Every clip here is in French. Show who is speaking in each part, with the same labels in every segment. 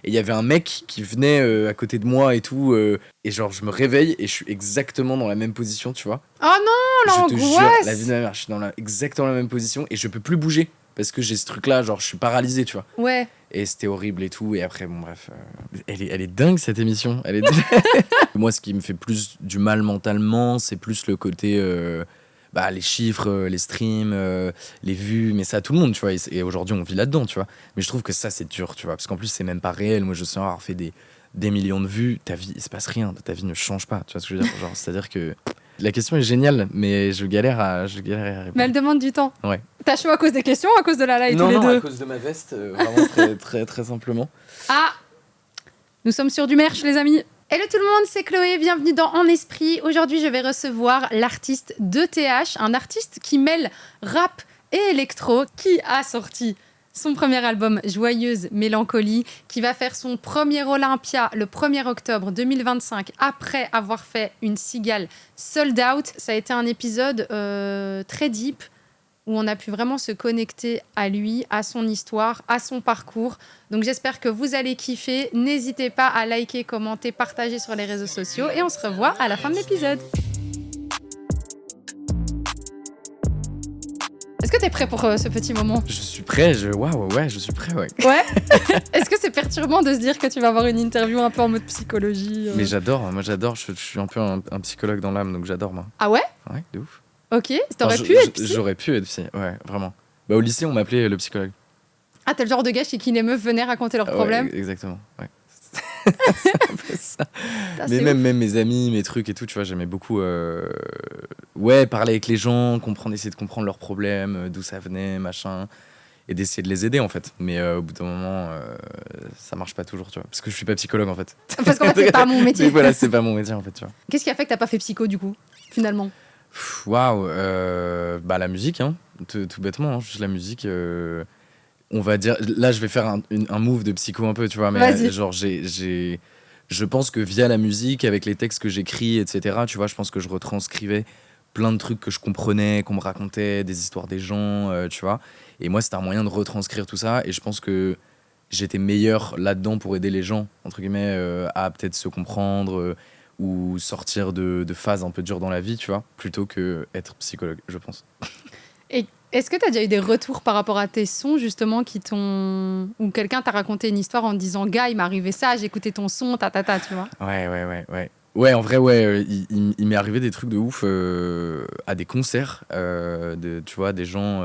Speaker 1: Et il y avait un mec qui venait à côté de moi et tout. Et genre, je me réveille et je suis exactement dans la même position, tu vois.
Speaker 2: Oh non,
Speaker 1: Je te jure,
Speaker 2: l'angoisse.
Speaker 1: la vie de ma mère, je suis exactement la même position et je peux plus bouger. Parce que j'ai ce truc-là, genre, je suis paralysé, tu vois.
Speaker 2: Ouais.
Speaker 1: Et c'était horrible et tout. Et après, bon, bref. Elle est dingue, cette émission. Moi, ce qui me fait plus du mal mentalement, c'est plus le côté. Les chiffres, les streams, les vues, mais ça à tout le monde, tu vois. Et aujourd'hui, on vit là-dedans, tu vois. Mais je trouve que ça, c'est dur, tu vois. Parce qu'en plus, c'est même pas réel. Moi, je sens avoir fait des millions de vues. Ta vie, il se passe rien. Ta vie ne change pas. Tu vois ce que je veux dire? Genre, c'est-à-dire que la question est géniale, mais je galère à répondre.
Speaker 2: Mais elle demande du temps.
Speaker 1: Ouais.
Speaker 2: T'as chaud à cause des questions ou à cause de la live tous les deux?
Speaker 1: Non, à cause de ma veste, vraiment très, très, très simplement.
Speaker 2: Ah, nous sommes sur du merch, les amis. Hello tout le monde, c'est Chloé, bienvenue dans En Esprit. Aujourd'hui, je vais recevoir l'artiste 2TH, un artiste qui mêle rap et électro, qui a sorti son premier album Joyeuse Mélancolie, qui va faire son premier Olympia le 1er octobre 2025, après avoir fait une cigale sold out. Ça a été un épisode très deep, où on a pu vraiment se connecter à lui, à son histoire, à son parcours. Donc j'espère que vous allez kiffer. N'hésitez pas à liker, commenter, partager sur les réseaux sociaux et on se revoit à la fin de l'épisode. Est-ce que t'es prêt pour ce petit moment?
Speaker 1: Je suis prêt, ouais, je suis prêt, ouais.
Speaker 2: Ouais. Est-ce que c'est perturbant de se dire que tu vas avoir une interview un peu en mode psychologie
Speaker 1: Mais j'adore, je suis un peu un psychologue dans l'âme, donc j'adore, moi.
Speaker 2: Ah ouais?
Speaker 1: Ouais, de ouf.
Speaker 2: Ok, t'aurais pu être psy?
Speaker 1: J'aurais pu être psy, ouais, vraiment. Au lycée, on m'appelait le psychologue.
Speaker 2: Ah, t'es le genre de gars chez qui les meufs venaient raconter leurs problèmes?
Speaker 1: Ouais, exactement, ouais. C'est un peu ça. Mais même mes amis, mes trucs et tout, tu vois, j'aimais beaucoup parler avec les gens, essayer de comprendre leurs problèmes, d'où ça venait, machin, et d'essayer de les aider en fait. Mais au bout d'un moment, ça marche pas toujours, tu vois, parce que je suis pas psychologue en fait.
Speaker 2: Parce qu'en fait, c'est pas mon métier.
Speaker 1: Voilà, c'est pas mon métier en fait, tu vois.
Speaker 2: Qu'est-ce qui a fait que t'as pas fait psycho du coup, finalement?
Speaker 1: Waouh, la musique, hein, tout bêtement, hein, juste la musique. On va dire, là, je vais faire un move de psycho un peu, tu vois, mais
Speaker 2: Vas-y.
Speaker 1: genre, je pense que via la musique, avec les textes que j'écris, etc., tu vois, je pense que je retranscrivais plein de trucs que je comprenais, qu'on me racontait, des histoires des gens, tu vois. Et moi, c'était un moyen de retranscrire tout ça, et je pense que j'étais meilleur là-dedans pour aider les gens, entre guillemets, à peut-être se comprendre, ou sortir de phases un peu dures dans la vie, tu vois, plutôt que être psychologue, je pense.
Speaker 2: Et est-ce que tu as déjà eu des retours par rapport à tes sons, justement, ou quelqu'un t'a raconté une histoire en te disant « Gars, il m'est arrivé ça, j'ai écouté ton son, tu vois ?»
Speaker 1: Ouais. Ouais, en vrai, ouais, il m'est arrivé des trucs de ouf à des concerts, tu vois, des gens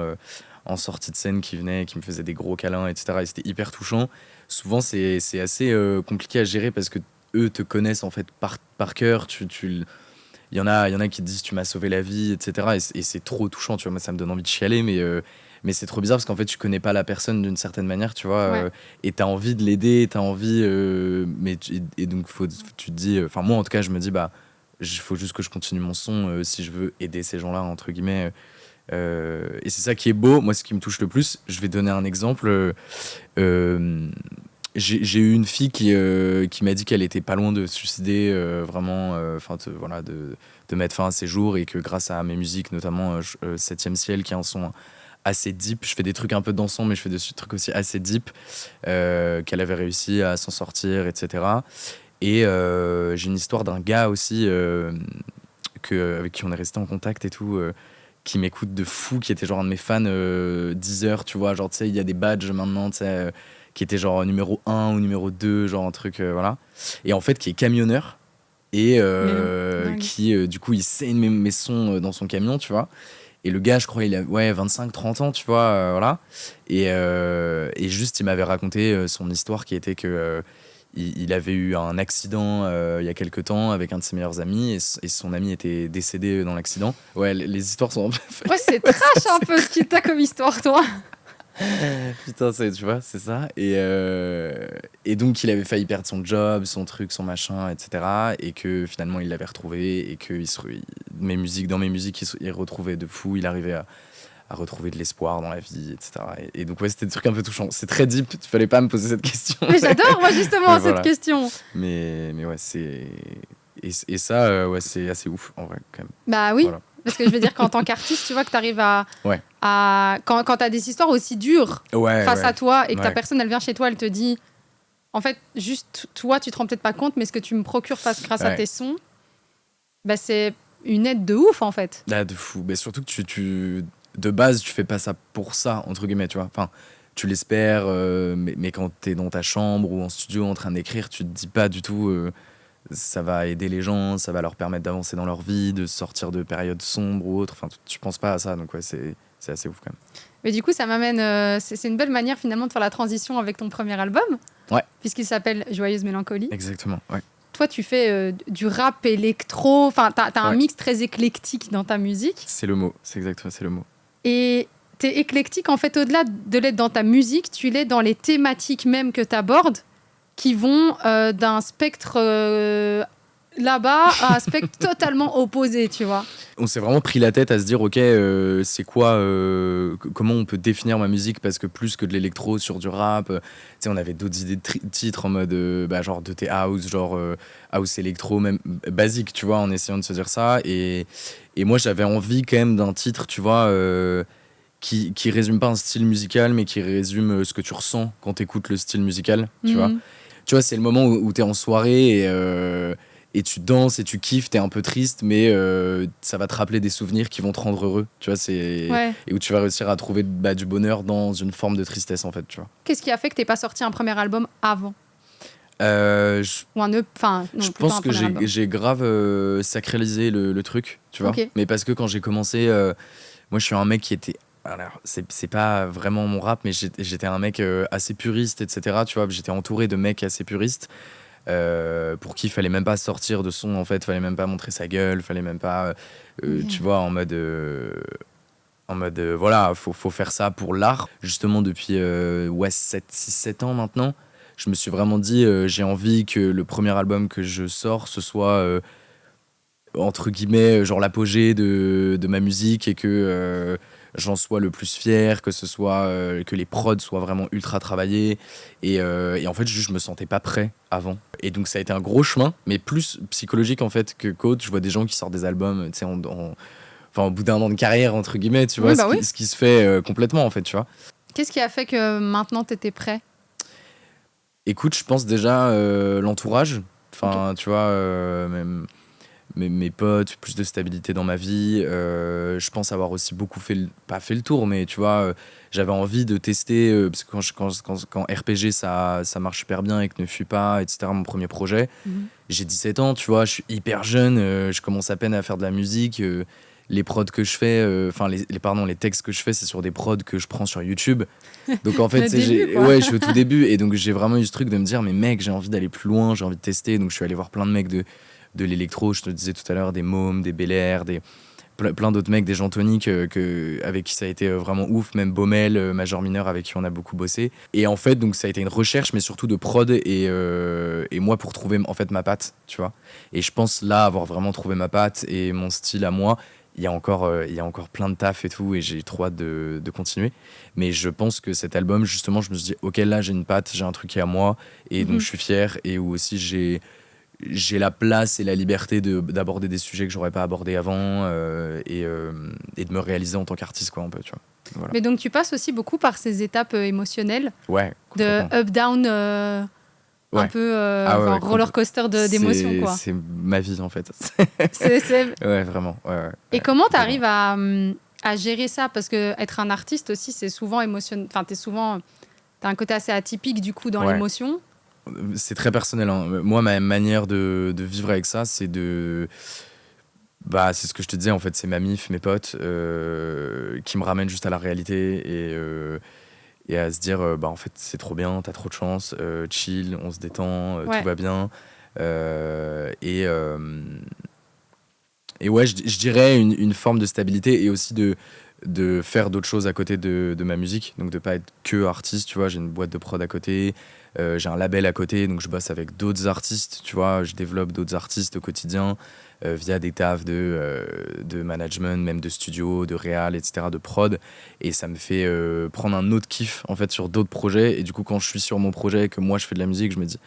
Speaker 1: en sortie de scène qui venaient, qui me faisaient des gros câlins, etc. Et c'était hyper touchant. Souvent, c'est assez compliqué à gérer parce que eux te connaissent en fait par cœur. Il y en a qui te disent tu m'as sauvé la vie, etc. Et c'est trop touchant, tu vois. Moi, ça me donne envie de chialer, mais c'est trop bizarre parce qu'en fait, tu connais pas la personne d'une certaine manière, tu vois.
Speaker 2: Ouais.
Speaker 1: Et t'as envie de l'aider, t'as envie. Et donc, tu te dis. Enfin, moi, en tout cas, je me dis, il faut juste que je continue mon son si je veux aider ces gens-là, entre guillemets. Et c'est ça qui est beau. Moi, ce qui me touche le plus, je vais donner un exemple. J'ai eu une fille qui m'a dit qu'elle était pas loin de se suicider, vraiment, de mettre fin à ses jours, et que grâce à mes musiques, notamment 7e ciel, qui est un son assez deep, je fais des trucs un peu dansants, mais je fais des trucs aussi assez deep, qu'elle avait réussi à s'en sortir, etc. Et j'ai une histoire d'un gars aussi avec qui on est resté en contact et tout, qui m'écoute de fou, qui était genre un de mes fans 10 heures, tu vois, genre tu sais, il y a des badges maintenant, tu sais, qui était genre numéro 1 ou numéro 2, genre un truc, voilà. Et en fait, qui est camionneur, et qui, du coup, il saigne mes sons dans son camion, tu vois. Et le gars, je crois, il a 25-30 ans, tu vois, voilà. Et juste, il m'avait raconté son histoire qui était que il avait eu un accident il y a quelques temps avec un de ses meilleurs amis, et son ami était décédé dans l'accident. Ouais, les histoires sont un peu...
Speaker 2: Ouais, c'est trash un peu ce que t'as comme histoire, toi.
Speaker 1: Putain, tu vois, c'est ça. Et donc, il avait failli perdre son job, son truc, son machin, etc. Et que finalement, il l'avait retrouvé, et que dans mes musiques, il retrouvait de fou, il arrivait à retrouver de l'espoir dans la vie, etc. Et donc, ouais, c'était des trucs un peu touchants. C'est très deep, il fallait pas me poser cette question.
Speaker 2: Mais j'adore, moi, justement, cette question.
Speaker 1: Mais ouais, c'est... Et ça, ouais, c'est assez ouf, en vrai, quand même.
Speaker 2: Bah oui. Voilà. Parce que je veux dire qu'en tant qu'artiste, tu vois que tu arrives à quand tu as des histoires aussi dures face à toi, et que ta personne, elle vient chez toi, elle te dit en fait, juste toi, tu te rends peut-être pas compte, mais ce que tu me procures grâce à tes sons, bah, c'est une aide de ouf, en fait.
Speaker 1: Ah, de fou. Mais surtout que de base, tu fais pas ça pour ça, entre guillemets, tu vois. Enfin, tu l'espères, mais quand t'es dans ta chambre ou en studio en train d'écrire, tu te dis pas du tout ça va aider les gens, ça va leur permettre d'avancer dans leur vie, de sortir de périodes sombres ou autres. Enfin, tu penses pas à ça, donc ouais, c'est assez ouf quand même.
Speaker 2: Mais du coup, ça m'amène. C'est une belle manière finalement de faire la transition avec ton premier album.
Speaker 1: Ouais.
Speaker 2: Puisqu'il s'appelle Joyeuse Mélancolie.
Speaker 1: Exactement, ouais.
Speaker 2: Toi, tu fais du rap électro. Enfin, t'as un mix très éclectique dans ta musique.
Speaker 1: C'est le mot, c'est exactement, c'est le mot.
Speaker 2: Et t'es éclectique, en fait, au-delà de l'être dans ta musique, tu l'es dans les thématiques même que t'abordes, qui vont d'un spectre là-bas à un spectre totalement opposé, tu vois.
Speaker 1: On s'est vraiment pris la tête à se dire, ok, c'est quoi, comment on peut définir ma musique, parce que plus que de l'électro sur du rap, tu sais, on avait d'autres idées de titres en mode genre de house, genre house électro, même basique, tu vois, en essayant de se dire ça. Et moi, j'avais envie quand même d'un titre, tu vois, qui résume pas un style musical, mais qui résume ce que tu ressens quand t'écoutes le style musical, tu vois. Tu vois, c'est le moment où t'es en soirée et tu danses et tu kiffes, t'es un peu triste, mais ça va te rappeler des souvenirs qui vont te rendre heureux, tu vois, et où tu vas réussir à trouver du bonheur dans une forme de tristesse, en fait, tu vois.
Speaker 2: Qu'est-ce qui a fait que t'aies pas sorti un premier album avant
Speaker 1: Ou
Speaker 2: un EP,
Speaker 1: je pense que j'ai grave sacralisé le truc, tu vois. Okay. Mais parce que quand j'ai commencé, moi je suis un mec qui était... Alors, c'est pas vraiment mon rap, mais j'étais un mec assez puriste, etc. Tu vois, j'étais entouré de mecs assez puristes pour qui il fallait même pas sortir de son, en fait, fallait même pas montrer sa gueule, fallait même pas, tu vois, en mode voilà, faut faire ça pour l'art. Justement, depuis 7 ans maintenant, je me suis vraiment dit, j'ai envie que le premier album que je sors, ce soit entre guillemets, genre l'apogée de ma musique et que j'en sois le plus fier, que ce soit que les prods soient vraiment ultra travaillés et en fait je me sentais pas prêt avant et donc ça a été un gros chemin mais plus psychologique en fait que qu'autre. Je vois des gens qui sortent des albums, tu sais, au bout d'un an de carrière entre guillemets, tu vois, ce qui se fait complètement en fait, tu vois.
Speaker 2: Qu'est-ce qui a fait que maintenant t'étais prêt?
Speaker 1: Écoute, je pense déjà l'entourage, enfin tu vois, même mes potes, plus de stabilité dans ma vie. Je pense avoir aussi beaucoup pas fait le tour, mais tu vois, j'avais envie de tester, parce que quand RPG ça marche super bien et que ne fut pas, etc., mon premier projet, j'ai 17 ans, tu vois, je suis hyper jeune, je commence à peine à faire de la musique. Les prods que je fais, les textes que je fais, c'est sur des prods que je prends sur YouTube. Donc en fait, je suis au tout début, et donc j'ai vraiment eu ce truc de me dire, mais mec, j'ai envie d'aller plus loin, j'ai envie de tester. Donc je suis allé voir plein de mecs de l'électro, je te le disais tout à l'heure, des Mômes, des Bel Air, plein d'autres mecs, des gens toniques avec qui ça a été vraiment ouf, même Baumel, Major Mineur, avec qui on a beaucoup bossé. Et en fait, donc ça a été une recherche, mais surtout de prod et moi pour trouver en fait ma patte, tu vois. Et je pense là avoir vraiment trouvé ma patte et mon style à moi. Il y a encore plein de taf et tout, et j'ai trop hâte de continuer. Mais je pense que cet album, justement, je me suis dit, ok, là j'ai une patte, j'ai un truc qui est à moi, et donc je suis fier, et où aussi j'ai la place et la liberté d'aborder des sujets que j'aurais pas abordés avant et de me réaliser en tant qu'artiste, quoi, un peu, tu vois. Voilà.
Speaker 2: Mais donc tu passes aussi beaucoup par ces étapes émotionnelles,
Speaker 1: de
Speaker 2: up-down, un peu roller coaster d'émotions, quoi.
Speaker 1: C'est ma vie, en fait. Ouais, vraiment. Ouais,
Speaker 2: et comment tu arrives à gérer ça? Parce que être un artiste aussi, c'est souvent émotionnel. Enfin, t'as un côté assez atypique, du coup, dans l'émotion.
Speaker 1: C'est très personnel, hein. Moi, ma manière de vivre avec ça, c'est c'est ce que je te disais, en fait, c'est ma mif, mes potes qui me ramènent juste à la réalité et à se dire, en fait, c'est trop bien, t'as trop de chance, chill, on se détend, tout va bien. Et ouais, je dirais une forme de stabilité et aussi de faire d'autres choses à côté de ma musique, donc de pas être que artiste, tu vois. J'ai une boîte de prod à côté, j'ai un label à côté, donc je bosse avec d'autres artistes, tu vois. Je développe d'autres artistes au quotidien via des tafs de management, même de studio, de réal, etc., de prod, et ça me fait prendre un autre kiff en fait sur d'autres projets. Et du coup, quand je suis sur mon projet et que moi je fais de la musique, je me dis,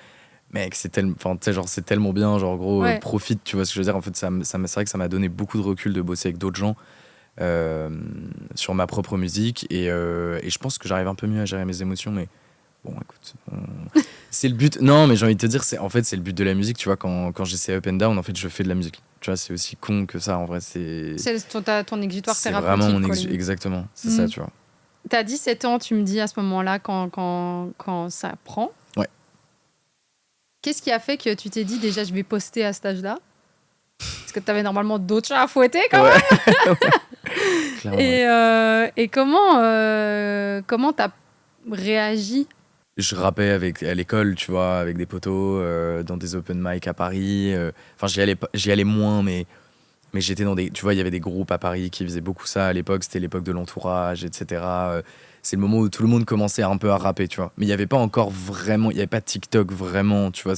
Speaker 1: mec, c'est tellement bien, genre gros, profite, tu vois ce que je veux dire. En fait, c'est vrai que ça m'a donné beaucoup de recul de bosser avec d'autres gens sur ma propre musique, et je pense que j'arrive un peu mieux à gérer mes émotions, mais bon, écoute, c'est le but. Non, mais j'ai envie de te dire, en fait, c'est le but de la musique, tu vois. Quand j'essaie up and down, en fait, je fais de la musique. Tu vois, c'est aussi con que ça, en vrai. C'est
Speaker 2: ton exutoire
Speaker 1: c'est
Speaker 2: thérapeutique.
Speaker 1: vraiment
Speaker 2: quoi, limite.
Speaker 1: exactement, c'est ça, tu vois.
Speaker 2: T'as 17 ans, tu me dis à ce moment-là, quand ça prend.
Speaker 1: Ouais.
Speaker 2: Qu'est-ce qui a fait que tu t'es dit déjà je vais poster à cet âge-là? Parce que t'avais normalement d'autres chats à fouetter quand même.
Speaker 1: Clairement.
Speaker 2: Et comment t'as réagi?
Speaker 1: Je rappais à l'école, tu vois, avec des potos, dans des open mic à Paris. Enfin, j'y allais moins, mais j'étais dans des. Tu vois, il y avait des groupes à Paris qui faisaient beaucoup ça à l'époque. C'était l'époque de l'entourage, etc. C'est le moment où tout le monde commençait un peu à rapper, tu vois. Mais il n'y avait pas encore vraiment. Il n'y avait pas TikTok vraiment, tu vois.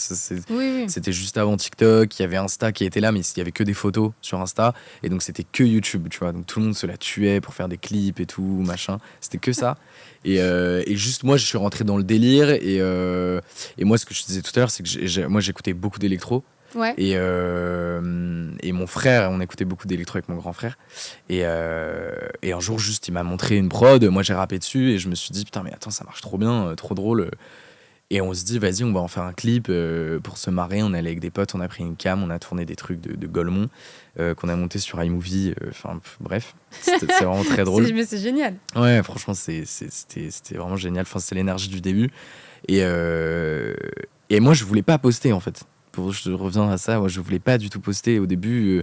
Speaker 2: Oui.
Speaker 1: C'était juste avant TikTok. Il y avait Insta qui était là, mais il n'y avait que des photos sur Insta. Et donc, c'était que YouTube, tu vois. Donc, tout le monde se la tuait pour faire des clips et tout, machin. C'était que ça. Et juste, moi, je suis rentré dans le délire. Et moi, ce que je te disais tout à l'heure, c'est que moi, j'écoutais beaucoup d'électro.
Speaker 2: Ouais.
Speaker 1: Et mon frère, on écoutait beaucoup d'électro avec mon grand frère. Et un jour, juste, il m'a montré une prod. Moi, j'ai rappé dessus et je me suis dit, putain, mais attends, ça marche trop bien, trop drôle. Et on se dit, vas-y, on va en faire un clip pour se marrer. On est allé avec des potes, on a pris une cam, on a tourné des trucs de Golemont qu'on a monté sur iMovie. Enfin, bref, c'est vraiment très drôle.
Speaker 2: Mais c'est génial.
Speaker 1: Ouais, franchement, c'était vraiment génial. Enfin, c'est l'énergie du début. Et moi, je voulais pas poster, en fait. Je reviens à ça, moi, je voulais pas du tout poster au début.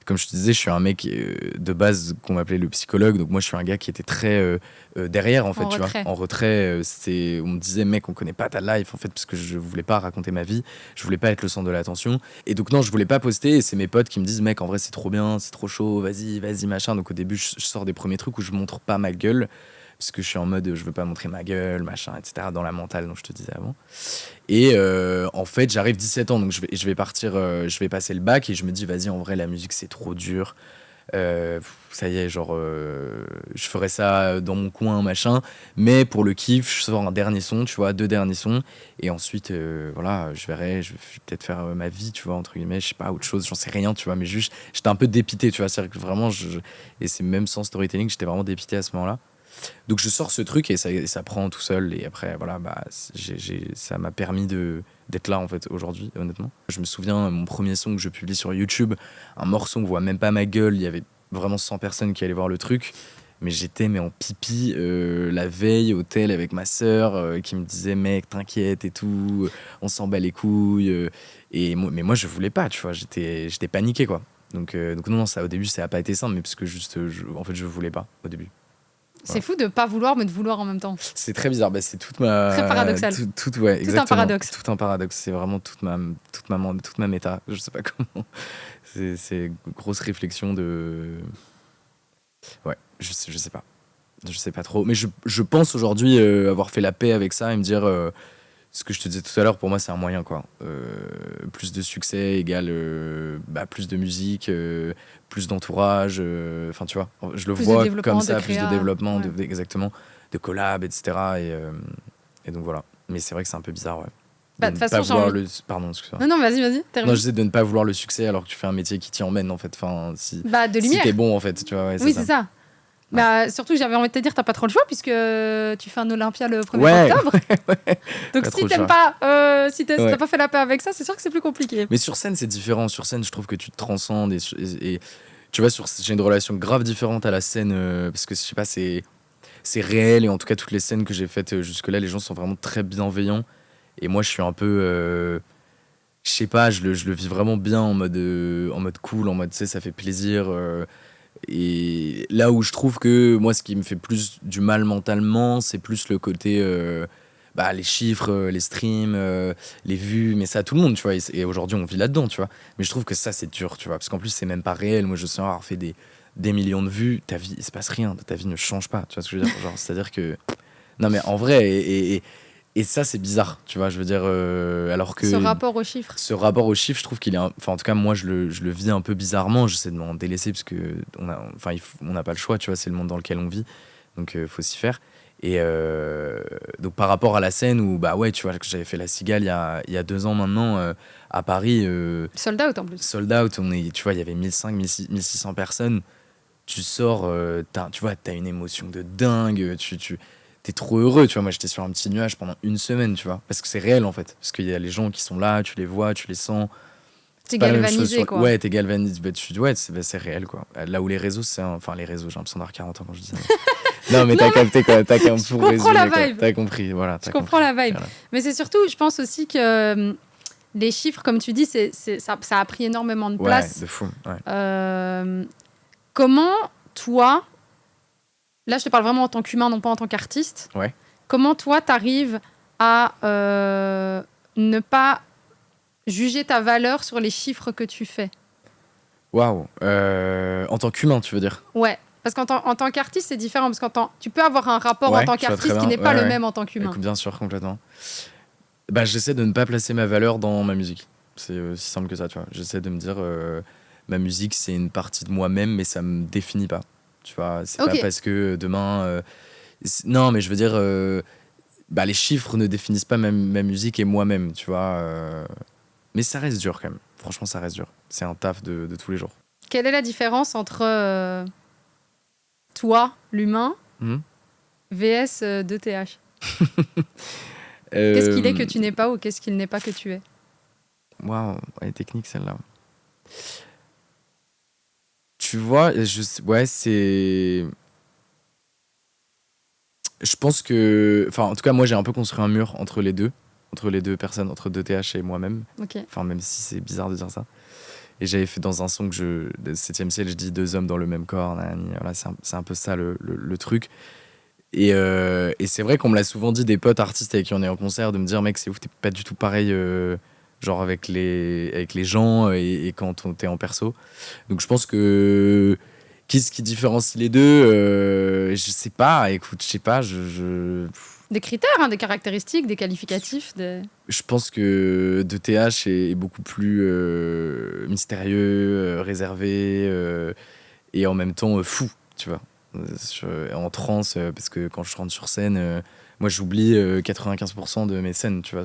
Speaker 1: Comme je te disais, je suis un mec de base qu'on m'appelait le psychologue. Donc moi, je suis un gars qui était très derrière, en fait, tu vois. En retrait, on me disait, mec, on connaît pas ta life, en fait, parce que je voulais pas raconter ma vie. Je voulais pas être le centre de l'attention. Et donc, non, je voulais pas poster. Et c'est mes potes qui me disent, mec, en vrai, c'est trop bien, c'est trop chaud, vas-y, machin. Donc au début, je sors des premiers trucs où je montre pas ma gueule. Parce que je suis en mode, je veux pas montrer ma gueule, machin, etc. Dans la mentale dont je te disais avant. Et en fait, j'arrive 17 ans, donc je vais partir, je vais passer le bac et je me dis, vas-y, en vrai, la musique, c'est trop dur. Ça y est, genre, je ferai ça dans mon coin, machin. Mais pour le kiff, je sors un dernier son, tu vois, 2 derniers sons. Et ensuite, voilà, je vais peut-être faire ma vie, tu vois, entre guillemets, je sais pas, autre chose, j'en sais rien, tu vois. Mais juste, j'étais un peu dépité, tu vois. C'est-à-dire que vraiment, et c'est même sans storytelling, j'étais vraiment dépité à ce moment-là. Donc je sors ce truc et ça prend tout seul. Et après, voilà, bah, ça m'a permis d'être là, en fait, aujourd'hui, honnêtement. Je me souviens, mon premier son que je publie sur YouTube, un morceau, on voit même pas ma gueule. Il y avait vraiment 100 personnes qui allaient voir le truc. Mais j'étais en pipi la veille au tel avec ma sœur qui me disait, mec, t'inquiète et tout, on s'en bat les couilles. Mais moi, je voulais pas, tu vois, j'étais paniqué, quoi. Donc non, ça, au début, ça a pas été simple, mais parce que juste, en fait, je voulais pas au début.
Speaker 2: C'est fou de pas vouloir, mais de vouloir en même temps.
Speaker 1: C'est très bizarre. Bah, c'est toute ma.
Speaker 2: Très paradoxal.
Speaker 1: Ouais,
Speaker 2: tout un paradoxe.
Speaker 1: Tout un paradoxe. C'est vraiment toute ma méta. Je sais pas comment. C'est une grosse réflexion de. Ouais, je sais pas. Je sais pas trop. Mais je pense aujourd'hui avoir fait la paix avec ça et me dire. Ce que je te disais tout à l'heure, pour moi, c'est un moyen, quoi. Plus de succès égale plus de musique, plus d'entourage. Enfin, tu vois, je le vois comme ça, plus de développement,
Speaker 2: ouais.
Speaker 1: exactement, de collab, etc. Et donc voilà. Mais c'est vrai que c'est un peu bizarre, ouais.
Speaker 2: De toute façon,
Speaker 1: Pardon, excuse-moi.
Speaker 2: Non, vas-y.
Speaker 1: Non, je disais de ne pas vouloir le succès alors que tu fais un métier qui t'y emmène, en fait. Enfin, si t'es bon, en fait, tu vois. Ouais,
Speaker 2: oui, c'est ça. Ouais. Bah, surtout, j'avais envie de te dire, t'as pas trop le choix puisque tu fais un Olympia le 1er octobre.
Speaker 1: Ouais.
Speaker 2: Donc, si t'aimes pas, si t'as pas fait la paix avec ça, c'est sûr que c'est plus compliqué.
Speaker 1: Mais sur scène, c'est différent. Sur scène, je trouve que tu te transcendes et tu vois, j'ai une relation grave différente à la scène parce que je sais pas, c'est réel et en tout cas, toutes les scènes que j'ai faites jusque-là, les gens sont vraiment très bienveillants. Et moi, je suis un peu. Je sais pas, je le vis vraiment bien en mode cool, en mode, tu sais, ça fait plaisir. Et là où je trouve que moi, ce qui me fait plus du mal mentalement, c'est plus le côté les chiffres, les streams, les vues, mais ça à tout le monde, tu vois. Et aujourd'hui, on vit là-dedans, tu vois. Mais je trouve que ça, c'est dur, tu vois, parce qu'en plus, c'est même pas réel. Moi, je sens avoir fait des millions de vues, ta vie, il se passe rien, ta vie ne change pas, tu vois ce que je veux dire. Genre, c'est-à-dire que non, mais en vrai, et ça, c'est bizarre, tu vois, je veux dire, alors que...
Speaker 2: Ce rapport aux chiffres,
Speaker 1: je trouve qu'il est... Enfin, en tout cas, moi, je le vis un peu bizarrement. J'essaie de m'en délaisser parce qu'on n'a pas le choix, tu vois, c'est le monde dans lequel on vit. Donc, il faut s'y faire. Et donc, par rapport à la scène où, bah ouais, tu vois, que j'avais fait La Cigale il y a 2 ans maintenant, à Paris...
Speaker 2: sold out, en plus.
Speaker 1: Sold out, tu vois, il y avait 1500, 1600 personnes. Tu sors, tu vois, t'as une émotion de dingue, t'es trop heureux, tu vois. Moi, j'étais sur un petit nuage pendant une semaine, tu vois. Parce que c'est réel, en fait. Parce qu'il y a les gens qui sont là, tu les vois, tu les sens.
Speaker 2: T'es
Speaker 1: Pas la même chose
Speaker 2: galvanisé, quoi.
Speaker 1: Ouais, t'es galvanisé. Bah, ouais, c'est réel, quoi. Là où les réseaux, enfin, les réseaux, j'ai l'impression d'avoir 40 ans quand je dis ça. Non, mais t'as capté, quoi. T'as qu'un pour résumer,
Speaker 2: la
Speaker 1: quoi.
Speaker 2: vibe.
Speaker 1: T'as compris, voilà.
Speaker 2: Je comprends la vibe. Voilà. Mais c'est surtout, je pense aussi que les chiffres, comme tu dis, ça a pris énormément de place.
Speaker 1: Ouais, de fou. Ouais.
Speaker 2: Comment, toi, là, je te parle vraiment en tant qu'humain, non pas en tant qu'artiste.
Speaker 1: Ouais.
Speaker 2: Comment, toi, t'arrives à ne pas juger ta valeur sur les chiffres que tu fais?
Speaker 1: Waouh. En tant qu'humain, tu veux dire?
Speaker 2: Ouais. Parce qu'en tant qu'artiste, c'est différent. Parce tu peux avoir un rapport en tant qu'artiste qui n'est pas le même en tant qu'humain.
Speaker 1: Bien sûr, complètement. Bah, j'essaie de ne pas placer ma valeur dans ma musique. C'est aussi simple que ça, tu vois. J'essaie de me dire, ma musique, c'est une partie de moi-même, mais ça me définit pas. Tu vois, c'est pas parce que demain... non, mais je veux dire, bah, les chiffres ne définissent pas ma musique et moi-même, tu vois. Mais ça reste dur, quand même. Franchement, ça reste dur. C'est un taf de tous les jours.
Speaker 2: Quelle est la différence entre toi, l'humain, VS 2TH? Qu'est-ce qu'il est que tu n'es pas ou qu'est-ce qu'il n'est pas que tu es?
Speaker 1: Waouh, elle est technique celle-là. Tu vois, ouais, c'est... Je pense que... Enfin, en tout cas, moi, j'ai un peu construit un mur entre les deux personnes, entre 2TH et moi-même.
Speaker 2: Okay.
Speaker 1: Enfin, même si c'est bizarre de dire ça. Et j'avais fait dans un son que de 7e ciel, je dis 2 hommes dans le même corps. Voilà, c'est un peu ça le truc. Et c'est vrai qu'on me l'a souvent dit, des potes artistes avec qui on est en concert, de me dire, mec, c'est ouf, t'es pas du tout pareil, genre avec les gens et quand t'es en perso. Donc je pense que qu'est-ce qui différencie les deux, je sais pas, écoute, je sais pas,
Speaker 2: Des critères, des caractéristiques, des qualificatifs.
Speaker 1: Je pense que 2TH est beaucoup plus mystérieux, réservé et en même temps fou, tu vois. En transe, parce que quand je rentre sur scène, moi j'oublie 95% de mes scènes, tu vois.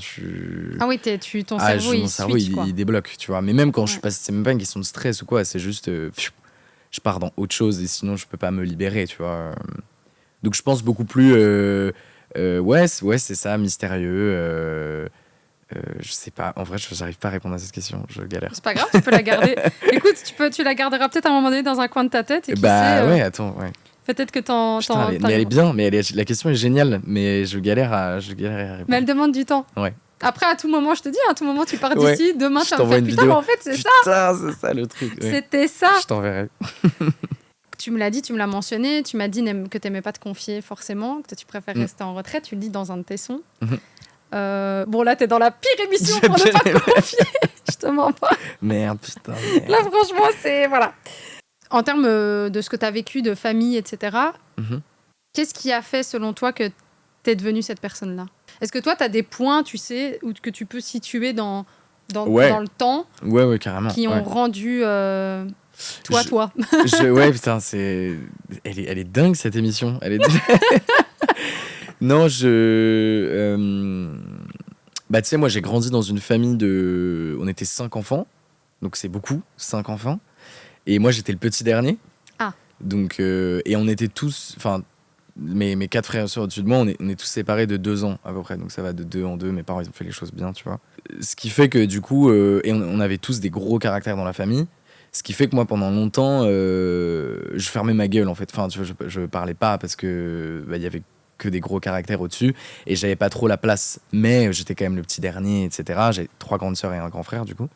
Speaker 2: Ah oui, ton cerveau,
Speaker 1: il débloque, tu vois. Mais même quand je passe, c'est même pas une question de stress ou quoi, c'est juste je pars dans autre chose et sinon je peux pas me libérer, tu vois. Donc je pense beaucoup plus ouais, c'est ça, mystérieux. Je sais pas, en vrai, j'arrive pas à répondre à cette question, je galère.
Speaker 2: C'est pas grave, tu peux la garder. Écoute, tu la garderas peut-être à un moment donné dans un coin de ta tête. Et
Speaker 1: ouais, attends, ouais.
Speaker 2: Peut-être que
Speaker 1: mais elle est bien, mais la question est géniale, mais je galère à répondre.
Speaker 2: Mais elle demande du temps.
Speaker 1: Ouais.
Speaker 2: Après, à tout moment, je te dis, à tout moment, tu pars d'ici, demain, tu vas me faire
Speaker 1: putain, mais
Speaker 2: en fait, c'est ça.
Speaker 1: Putain, c'est ça le truc. Ouais.
Speaker 2: C'était ça.
Speaker 1: Je t'enverrai.
Speaker 2: Tu me l'as dit, tu me l'as mentionné, tu m'as dit que t'aimais pas te confier forcément, que tu préfères rester en retraite, tu le dis dans un de tes sons. Bon, là, t'es dans la pire émission pour ne pas te confier. Je te mens pas.
Speaker 1: Merde, putain.
Speaker 2: Là, franchement, c'est... Voilà. En termes de ce que t'as vécu, de famille, etc., qu'est-ce qui a fait, selon toi, que t'es devenue cette personne-là? Est-ce que toi, t'as des points, tu sais, que tu peux situer dans le temps,
Speaker 1: ouais, carrément,
Speaker 2: qui ont rendu... toi.
Speaker 1: Ouais, putain, elle est dingue, cette émission. Elle est... Non, bah, tu sais, moi, j'ai grandi dans une famille on était 5 enfants, donc c'est beaucoup, 5 enfants. Et moi, j'étais le petit dernier.
Speaker 2: Ah.
Speaker 1: Donc, et on était tous... Enfin, mes 4 frères et sœurs au-dessus de moi, on est tous séparés de 2 ans, à peu près. Donc, ça va de 2 en 2. Mes parents, ils ont fait les choses bien, tu vois. Ce qui fait que, du coup... et on avait tous des gros caractères dans la famille. Ce qui fait que moi, pendant longtemps, je fermais ma gueule, en fait. Enfin, tu vois, je parlais pas parce que y avait que des gros caractères au-dessus et j'avais pas trop la place. Mais j'étais quand même le petit dernier, etc. J'ai 3 grandes sœurs et un grand frère, du coup.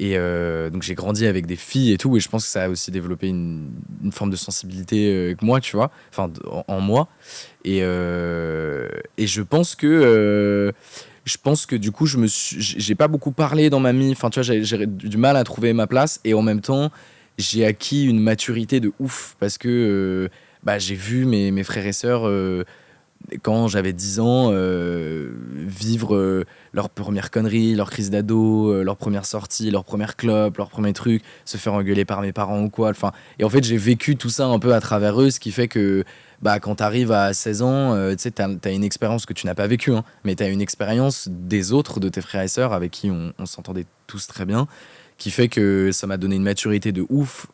Speaker 1: Et donc, j'ai grandi avec des filles et tout. Et je pense que ça a aussi développé une forme de sensibilité avec moi, tu vois. Enfin, en moi. Et je pense que... du coup, j'ai pas beaucoup parlé dans ma vie. Enfin, tu vois, j'ai du mal à trouver ma place. Et en même temps, j'ai acquis une maturité de ouf. Parce que j'ai vu mes frères et sœurs, quand j'avais 10 ans, vivre leur première connerie, leur crise d'ado, leur première sortie, leur première clope, leur premier truc, se faire engueuler par mes parents ou quoi. Enfin, et en fait, j'ai vécu tout ça un peu à travers eux, ce qui fait que quand t'arrives à 16 ans, tu sais, t'as une expérience que tu n'as pas vécue, hein, mais t'as une expérience des autres, de tes frères et sœurs, avec qui on s'entendait tous très bien, qui fait que ça m'a donné une maturité de ouf.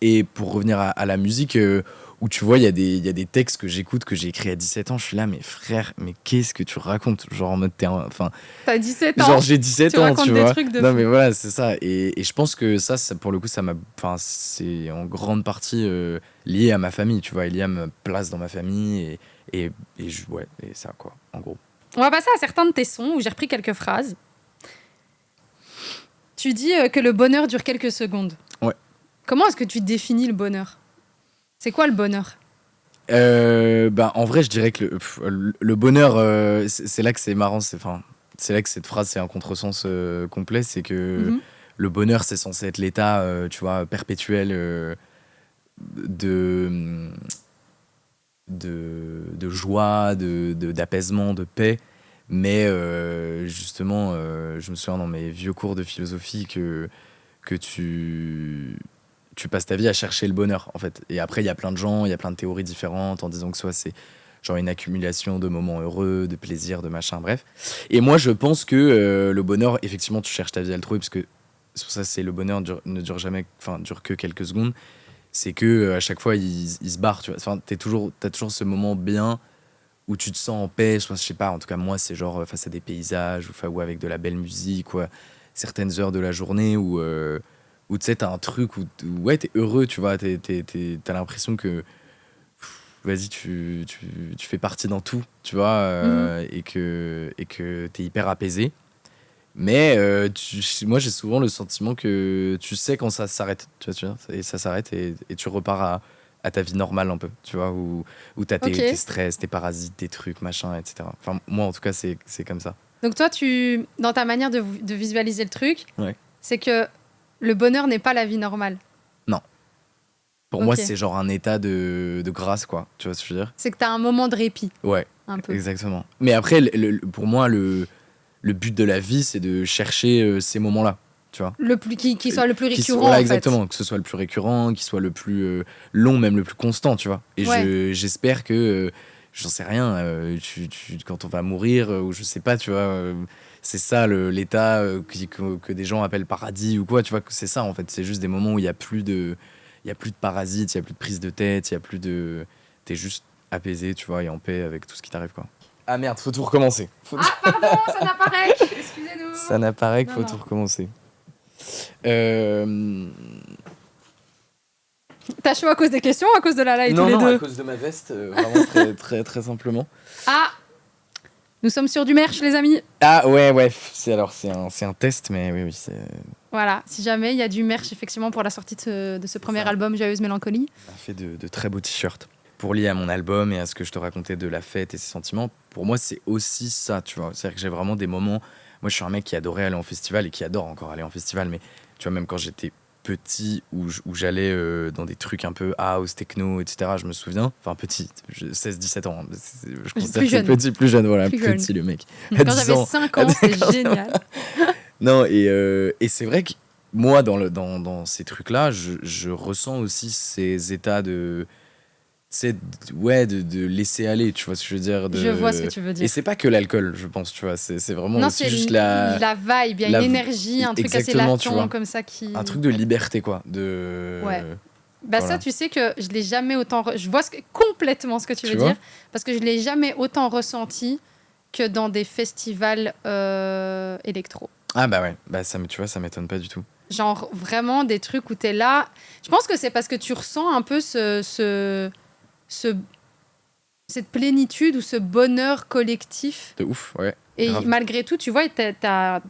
Speaker 1: Et pour revenir à la musique, où tu vois, il y a des textes que j'écoute, que j'ai écrits à 17 ans, je suis là, mais frère, mais qu'est-ce que tu racontes? Genre en mode, enfin,
Speaker 2: T'as 17 ans.
Speaker 1: genre j'ai 17
Speaker 2: Tu
Speaker 1: ans,
Speaker 2: racontes
Speaker 1: tu
Speaker 2: des
Speaker 1: vois.
Speaker 2: trucs de
Speaker 1: Non,
Speaker 2: fou.
Speaker 1: mais voilà, c'est ça. Et je pense que ça, pour le coup, enfin, c'est en grande partie lié à ma famille, tu vois, et lié à ma place dans ma famille, ouais, et ça, quoi, en gros.
Speaker 2: On va passer à certains de tes sons où j'ai repris quelques phrases. Tu dis que le bonheur dure quelques secondes.
Speaker 1: Ouais.
Speaker 2: Comment est-ce que tu définis le bonheur? C'est quoi le bonheur?
Speaker 1: Bah, en vrai, je dirais que le bonheur, c'est là que c'est marrant, c'est là que cette phrase, c'est un contresens complet, c'est que le bonheur, c'est censé être l'état, tu vois, perpétuel de, de joie, d'apaisement, de paix. Mais justement, je me souviens dans mes vieux cours de philosophie que tu passes ta vie à chercher le bonheur, en fait. Et après, il y a plein de gens, il y a plein de théories différentes en disant que soit c'est genre une accumulation de moments heureux, de plaisir, de machin, bref. Et moi, je pense que le bonheur, effectivement, tu cherches ta vie à le trouver, parce que c'est pour ça que le bonheur ne dure jamais, enfin, dure que quelques secondes. C'est que à chaque fois, il se barre, tu vois. Enfin, t'as toujours ce moment bien où tu te sens en paix. Je sais pas, en tout cas, moi, c'est genre face à des paysages ou avec de la belle musique, ou à certaines heures de la journée où tu sais, t'as un truc où ouais, t'es heureux, tu vois, t'as l'impression que vas-y, tu fais partie dans tout, tu vois, et que t'es hyper apaisé. Mais moi, j'ai souvent le sentiment que tu sais quand ça s'arrête, tu vois, et ça s'arrête et tu repars à ta vie normale un peu, tu vois, où t'as tes stress, tes parasites, tes trucs, machin, etc. Enfin, moi, en tout cas, c'est comme ça.
Speaker 2: Donc toi, dans ta manière de visualiser le truc,
Speaker 1: Ouais.
Speaker 2: c'est que le bonheur n'est pas la vie normale.
Speaker 1: Non. Pour moi, c'est genre un état de grâce, quoi. Tu vois ce que je veux dire?
Speaker 2: C'est que t'as un moment de répit.
Speaker 1: Ouais,
Speaker 2: un peu.
Speaker 1: Exactement. Mais après, pour moi, le but de la vie, c'est de chercher ces moments-là, tu vois.
Speaker 2: Qui soit le plus récurrent,
Speaker 1: voilà,
Speaker 2: en fait.
Speaker 1: exactement. Que ce soit le plus récurrent, qu'il soit le plus long, même le plus constant, tu vois. Et j'espère que, j'en sais rien, quand on va mourir, ou je sais pas, tu vois, c'est ça l'état que des gens appellent paradis ou quoi, tu vois, que c'est ça, en fait. C'est juste des moments où il y a plus de parasites, il y a plus de prise de tête, il y a plus de... T'es juste apaisé, tu vois, et en paix avec tout ce qui t'arrive, quoi. Ah merde, faut tout recommencer.
Speaker 2: Ah pardon, ça n'apparaît. Excusez-nous.
Speaker 1: Ça n'apparaît qu'il faut tout recommencer.
Speaker 2: T'as chaud à cause des questions ou à cause de la live tous les deux?
Speaker 1: Non, à cause de ma veste, vraiment très, très, très simplement.
Speaker 2: Ah, nous sommes sur du merch, les amis.
Speaker 1: Ah ouais, c'est un test, mais oui, c'est...
Speaker 2: Voilà, si jamais il y a du merch, effectivement, pour la sortie de ce premier album, Joyeuse Mélancolie.
Speaker 1: On a fait de très beaux t-shirts. Pour lier à mon album et à ce que je te racontais de la fête et ses sentiments, pour moi, c'est aussi ça, tu vois. C'est-à-dire que j'ai vraiment des moments... Moi, je suis un mec qui adorait aller en festival et qui adore encore aller en festival, mais tu vois, même quand j'étais petit, où j'allais dans des trucs un peu house, techno, etc., je me souviens, enfin petit, 16-17 ans, hein, je considère que c'est petit, plus jeune, voilà,
Speaker 2: plus
Speaker 1: petit
Speaker 2: jeune.
Speaker 1: le mec.
Speaker 2: Quand j'avais 5 ans, c'était génial.
Speaker 1: Non, et c'est vrai que moi, dans ces trucs-là, je ressens aussi ces états de laisser aller, tu vois ce que je veux dire,
Speaker 2: je vois ce que tu veux dire.
Speaker 1: Et c'est pas que l'alcool, je pense, tu vois, c'est vraiment
Speaker 2: non,
Speaker 1: aussi
Speaker 2: c'est
Speaker 1: juste
Speaker 2: la vibe, il y a une énergie, un truc assez latent comme ça qui...
Speaker 1: un truc de liberté, quoi,
Speaker 2: ouais. Bah
Speaker 1: voilà.
Speaker 2: ça, tu sais que je l'ai jamais autant... Je vois complètement ce que tu veux dire, parce que je l'ai jamais autant ressenti que dans des festivals électro.
Speaker 1: Ah bah ouais, bah tu vois, ça m'étonne pas du tout.
Speaker 2: Genre vraiment des trucs où t'es là... Je pense que c'est parce que tu ressens un peu cette plénitude ou ce bonheur collectif.
Speaker 1: De ouf, ouais.
Speaker 2: Et
Speaker 1: grave.
Speaker 2: malgré tout, tu vois,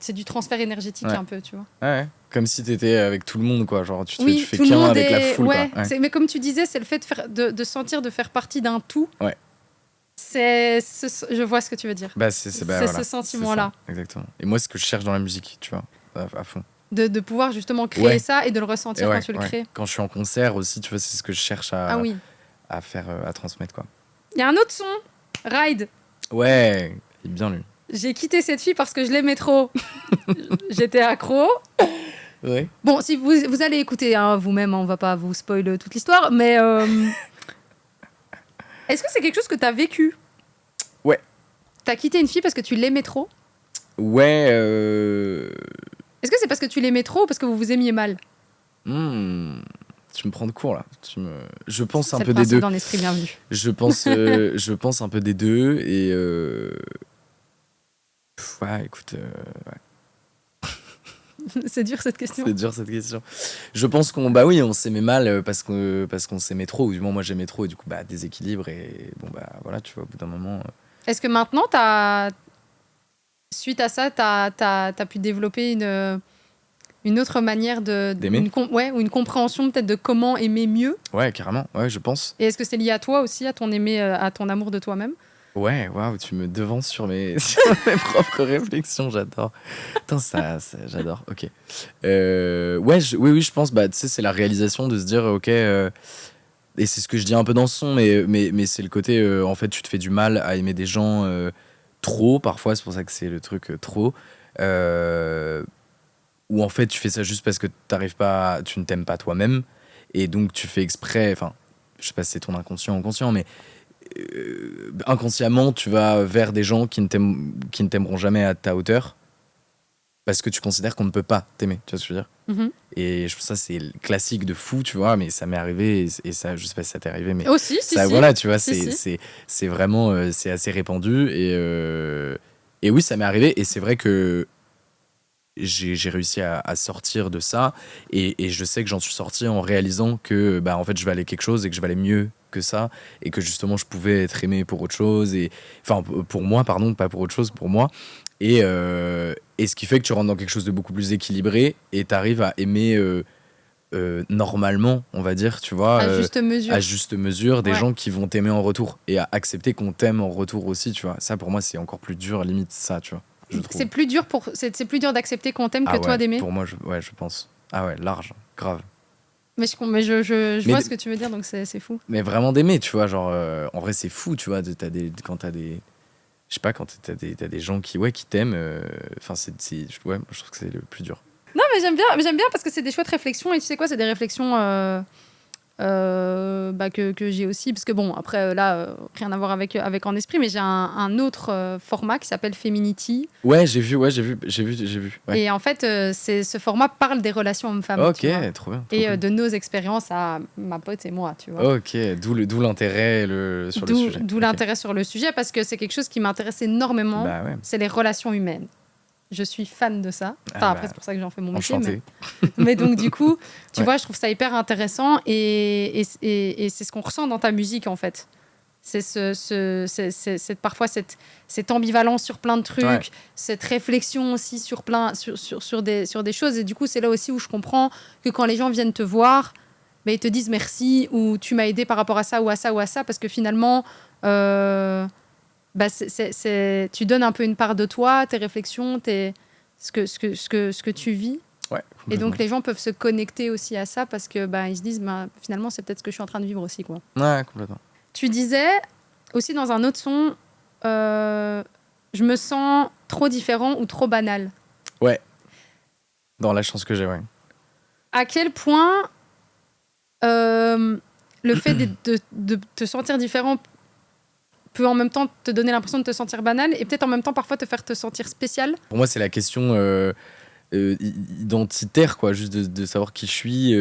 Speaker 2: c'est du transfert énergétique un peu, tu vois.
Speaker 1: Ouais, comme si t'étais avec tout le monde, quoi. Genre, tu fais
Speaker 2: tout le
Speaker 1: qu'un
Speaker 2: monde
Speaker 1: avec la foule, quoi. Ouais.
Speaker 2: Mais comme tu disais, c'est le fait de sentir de faire partie d'un tout.
Speaker 1: Ouais.
Speaker 2: Je vois ce que tu veux dire.
Speaker 1: Bah, c'est
Speaker 2: voilà. Ce sentiment-là.
Speaker 1: Exactement. Et moi, c'est ce que je cherche dans la musique, tu vois, à fond.
Speaker 2: De pouvoir justement créer ça et de le ressentir quand tu le crées.
Speaker 1: Quand je suis en concert aussi, tu vois, c'est ce que je cherche à faire, à transmettre, quoi.
Speaker 2: Il y a un autre son, Ride.
Speaker 1: Ouais, il est bien lui.
Speaker 2: J'ai quitté cette fille parce que je l'aimais trop. J'étais accro.
Speaker 1: Ouais.
Speaker 2: Bon, si vous allez écouter vous-même, on va pas vous spoiler toute l'histoire, mais est-ce que c'est quelque chose que t'as vécu?
Speaker 1: Ouais.
Speaker 2: T'as quitté une fille parce que tu l'aimais trop?
Speaker 1: Ouais.
Speaker 2: Est-ce que c'est parce que tu l'aimais trop ou parce que vous vous aimiez mal?
Speaker 1: Tu me prends de court là. Je pense un
Speaker 2: C'est
Speaker 1: peu
Speaker 2: le
Speaker 1: des
Speaker 2: principe
Speaker 1: deux.
Speaker 2: d'en esprit, bienvenue.
Speaker 1: Je pense un peu des deux et ouais, écoute,
Speaker 2: C'est dur cette question.
Speaker 1: c'est dur cette question. Je pense bah oui, on s'aimait mal parce qu'on s'aimait trop. Ou du moins moi j'aimais trop et du coup bah déséquilibre et bon bah voilà, tu vois, au bout d'un moment.
Speaker 2: Est-ce que maintenant, suite à ça, t'as pu développer une autre manière
Speaker 1: D'aimer.
Speaker 2: ou une compréhension peut-être de comment aimer mieux?
Speaker 1: Ouais, carrément. Ouais, je pense.
Speaker 2: Et est-ce que c'est lié à toi aussi, à à ton amour de toi-même?
Speaker 1: Ouais, waouh, tu me devances sur sur mes propres réflexions, j'adore. Attends, j'adore, ok. Oui, je pense, bah, tu sais, c'est la réalisation de se dire, ok, et c'est ce que je dis un peu dans ce son, mais c'est le côté, en fait, tu te fais du mal à aimer des gens trop, parfois, c'est pour ça que c'est le truc trop, où en fait, tu fais ça juste parce que tu ne t'aimes pas toi-même, et donc tu fais exprès, enfin, je sais pas si c'est ton inconscient ou conscient, mais inconsciemment, tu vas vers des gens qui ne t'aimeront jamais à ta hauteur parce que tu considères qu'on ne peut pas t'aimer, tu vois ce que je veux dire?
Speaker 2: Mhm.
Speaker 1: Et je trouve ça, c'est le classique de fou, tu vois, mais ça m'est arrivé et ça, je sais pas si ça t'est arrivé, mais
Speaker 2: Aussi, si,
Speaker 1: ça,
Speaker 2: si.
Speaker 1: voilà, tu vois,
Speaker 2: Si, si.
Speaker 1: c'est vraiment, c'est assez répandu et oui, ça m'est arrivé et c'est vrai que j'ai réussi à sortir de ça et je sais que j'en suis sorti en réalisant que bah en fait je valais quelque chose et que je valais mieux que ça et que justement je pouvais être aimé pour autre chose et enfin pour moi pardon, pas pour autre chose, pour moi et ce qui fait que tu rentres dans quelque chose de beaucoup plus équilibré et t'arrives à aimer normalement, on va dire, tu vois,
Speaker 2: À juste mesure.
Speaker 1: à juste mesure des
Speaker 2: Ouais.
Speaker 1: gens qui vont t'aimer en retour et à accepter qu'on t'aime en retour aussi, tu vois. Ça pour moi c'est encore plus dur, limite ça, tu vois, je trouve.
Speaker 2: C'est plus dur d'accepter qu'on t'aime que
Speaker 1: Ouais,
Speaker 2: toi d'aimer.
Speaker 1: pour moi, je pense. Ah ouais, large, grave.
Speaker 2: Mais je
Speaker 1: Mais
Speaker 2: vois
Speaker 1: d-
Speaker 2: ce que tu veux dire, donc c'est fou.
Speaker 1: Mais vraiment d'aimer, tu vois, genre, en vrai, c'est fou, tu vois, quand t'as des. Je sais pas, quand t'as des gens qui t'aiment, enfin, ouais, je trouve que c'est le plus dur.
Speaker 2: Non, mais j'aime bien parce que c'est des chouettes réflexions et tu sais quoi, c'est des réflexions que j'ai aussi parce que bon après rien à voir avec En Esprit, mais j'ai un autre format qui s'appelle Feminity
Speaker 1: Ouais, j'ai vu. Ouais.
Speaker 2: et en fait ce format parle des relations hommes-femmes,
Speaker 1: Ok,
Speaker 2: tu vois,
Speaker 1: trop bien.
Speaker 2: et
Speaker 1: Trop cool.
Speaker 2: de nos expériences à ma pote et moi, tu vois.
Speaker 1: Ok, d'où l'intérêt sur le sujet.
Speaker 2: D'où
Speaker 1: Ok.
Speaker 2: l'intérêt sur le sujet parce que c'est quelque chose qui m'intéresse énormément.
Speaker 1: Bah ouais.
Speaker 2: C'est les relations humaines. Je suis fan de ça. Enfin,
Speaker 1: Ah
Speaker 2: après,
Speaker 1: bah,
Speaker 2: c'est pour ça que j'en fais mon métier.
Speaker 1: enchanté.
Speaker 2: Mais donc, du coup, tu
Speaker 1: Ouais.
Speaker 2: vois, je trouve ça hyper intéressant et c'est ce qu'on ressent dans ta musique, en fait. C'est parfois cette ambivalence sur plein de trucs,
Speaker 1: Ouais.
Speaker 2: cette réflexion aussi sur des choses. Et du coup, c'est là aussi où je comprends que quand les gens viennent te voir, ils te disent merci ou tu m'as aidé par rapport à ça ou à ça ou à ça, parce que finalement, tu donnes un peu une part de toi, tes réflexions, ce que tu vis.
Speaker 1: Ouais,
Speaker 2: Et donc
Speaker 1: complètement.
Speaker 2: les gens peuvent se connecter aussi à ça parce que ils se disent finalement c'est peut-être ce que je suis en train de vivre aussi, quoi.
Speaker 1: Ouais, complètement.
Speaker 2: Tu disais aussi dans un autre son, je me sens trop différent ou trop banal.
Speaker 1: Ouais. Dans la chance que j'ai, ouais.
Speaker 2: À quel point le fait de te sentir différent peut en même temps te donner l'impression de te sentir banal et peut-être en même temps parfois te faire te sentir spécial.
Speaker 1: Pour moi, c'est la question identitaire, quoi, juste de savoir qui je suis,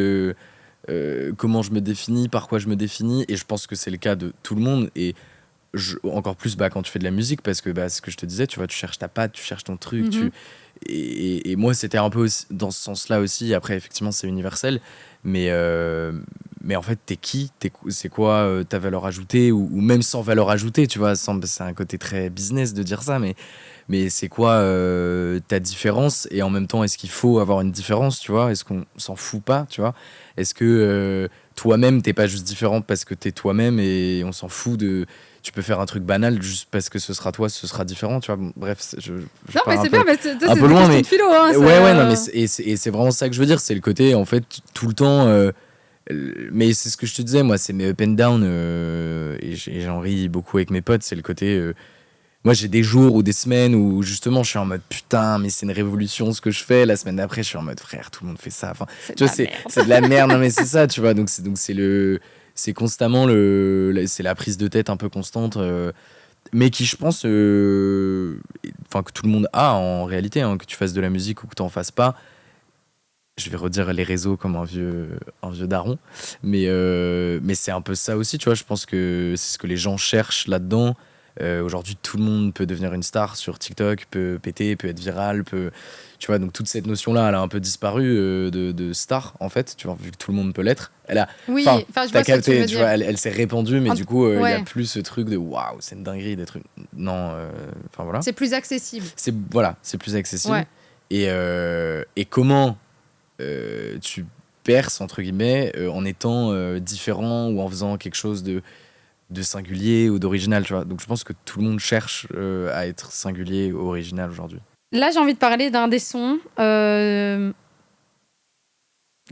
Speaker 1: comment je me définis, par quoi je me définis. Et je pense que c'est le cas de tout le monde. Et encore plus quand tu fais de la musique, parce que ce que je te disais, tu vois, tu cherches ta patte, tu cherches ton truc.
Speaker 2: Mhm.
Speaker 1: Et moi, c'était un peu dans ce sens-là aussi. Après, effectivement, c'est universel. Mais en fait, t'es qui ? C'est quoi ta valeur ajoutée ou même sans valeur ajoutée, tu vois, c'est un côté très business de dire ça, mais c'est quoi ta différence ? Et en même temps, est-ce qu'il faut avoir une différence, tu vois ? Est-ce qu'on s'en fout pas, tu vois ? Est-ce que toi-même, t'es pas juste différent parce que t'es toi-même et on s'en fout de... Tu peux faire un truc banal juste parce que ce sera toi, ce sera différent, tu vois. Bon, bref, je
Speaker 2: Non,
Speaker 1: pars
Speaker 2: mais
Speaker 1: un
Speaker 2: c'est
Speaker 1: peu-
Speaker 2: bien, mais c'est
Speaker 1: un
Speaker 2: des
Speaker 1: peu loin,
Speaker 2: questions
Speaker 1: mais
Speaker 2: de philo. Hein,
Speaker 1: ouais, non, mais c'est vraiment ça que je veux dire. C'est le côté, en fait, tout le temps. Mais c'est ce que je te disais, moi, c'est mes up and down. Et j'en ris beaucoup avec mes potes. C'est le côté. Moi, j'ai des jours ou des semaines où justement, je suis en mode putain, mais c'est une révolution ce que je fais. La semaine d'après, je suis en mode frère, tout le monde fait ça. Enfin, tu vois, c'est de la merde. Non, mais c'est ça, tu vois. Donc, c'est constamment c'est la prise de tête un peu constante. Mais qui, je pense, que tout le monde a en réalité, hein, que tu fasses de la musique ou que tu n'en fasses pas. je vais redire les réseaux comme un vieux daron, mais c'est un peu ça aussi, tu vois. Je pense que c'est ce que les gens cherchent là-dedans. Aujourd'hui, tout le monde peut devenir une star sur TikTok, peut péter, peut être viral, tu vois. Donc toute cette notion-là, elle a un peu disparu de star, en fait, tu vois, vu que tout le monde peut l'être.
Speaker 2: Oui,
Speaker 1: Enfin,
Speaker 2: enfin, je
Speaker 1: t'as
Speaker 2: vois ce que tu
Speaker 1: capté,
Speaker 2: veux
Speaker 1: tu
Speaker 2: dire.
Speaker 1: vois, elle s'est répandue, mais du coup, il y a
Speaker 2: Ouais.
Speaker 1: plus ce truc de waouh, c'est une dinguerie d'être non, enfin voilà.
Speaker 2: C'est plus accessible.
Speaker 1: C'est plus accessible.
Speaker 2: Ouais.
Speaker 1: Et comment tu perces, entre guillemets, en étant différent ou en faisant quelque chose de singulier ou d'original, tu vois. Donc je pense que tout le monde cherche à être singulier ou original aujourd'hui.
Speaker 2: Là, j'ai envie de parler d'un des sons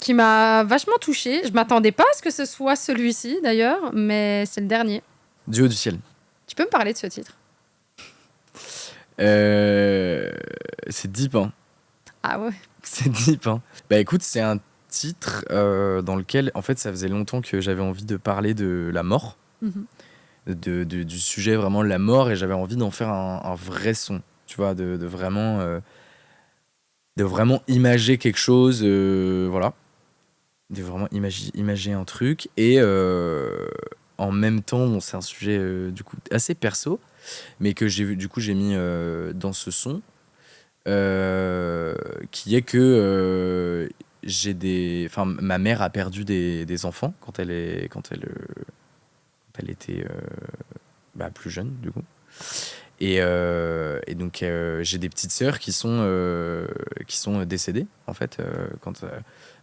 Speaker 2: qui m'a vachement touchée. Je m'attendais pas à ce que ce soit celui-ci, d'ailleurs, mais c'est le dernier.
Speaker 1: Du haut du ciel.
Speaker 2: Tu peux me parler de ce titre?
Speaker 1: C'est deep, hein.
Speaker 2: Ah ouais.
Speaker 1: C'est deep, hein. Bah écoute, c'est un titre dans lequel, en fait, ça faisait longtemps que j'avais envie de parler de la mort, du sujet vraiment de la mort, et j'avais envie d'en faire un vrai son, tu vois, de vraiment imager quelque chose, voilà, de vraiment imager un truc, et en même temps, bon, c'est un sujet du coup assez perso, mais que j'ai mis dans ce son, qui est que ma mère a perdu des enfants quand elle était plus jeune, du coup. Et donc j'ai des petites sœurs qui sont décédées, en fait,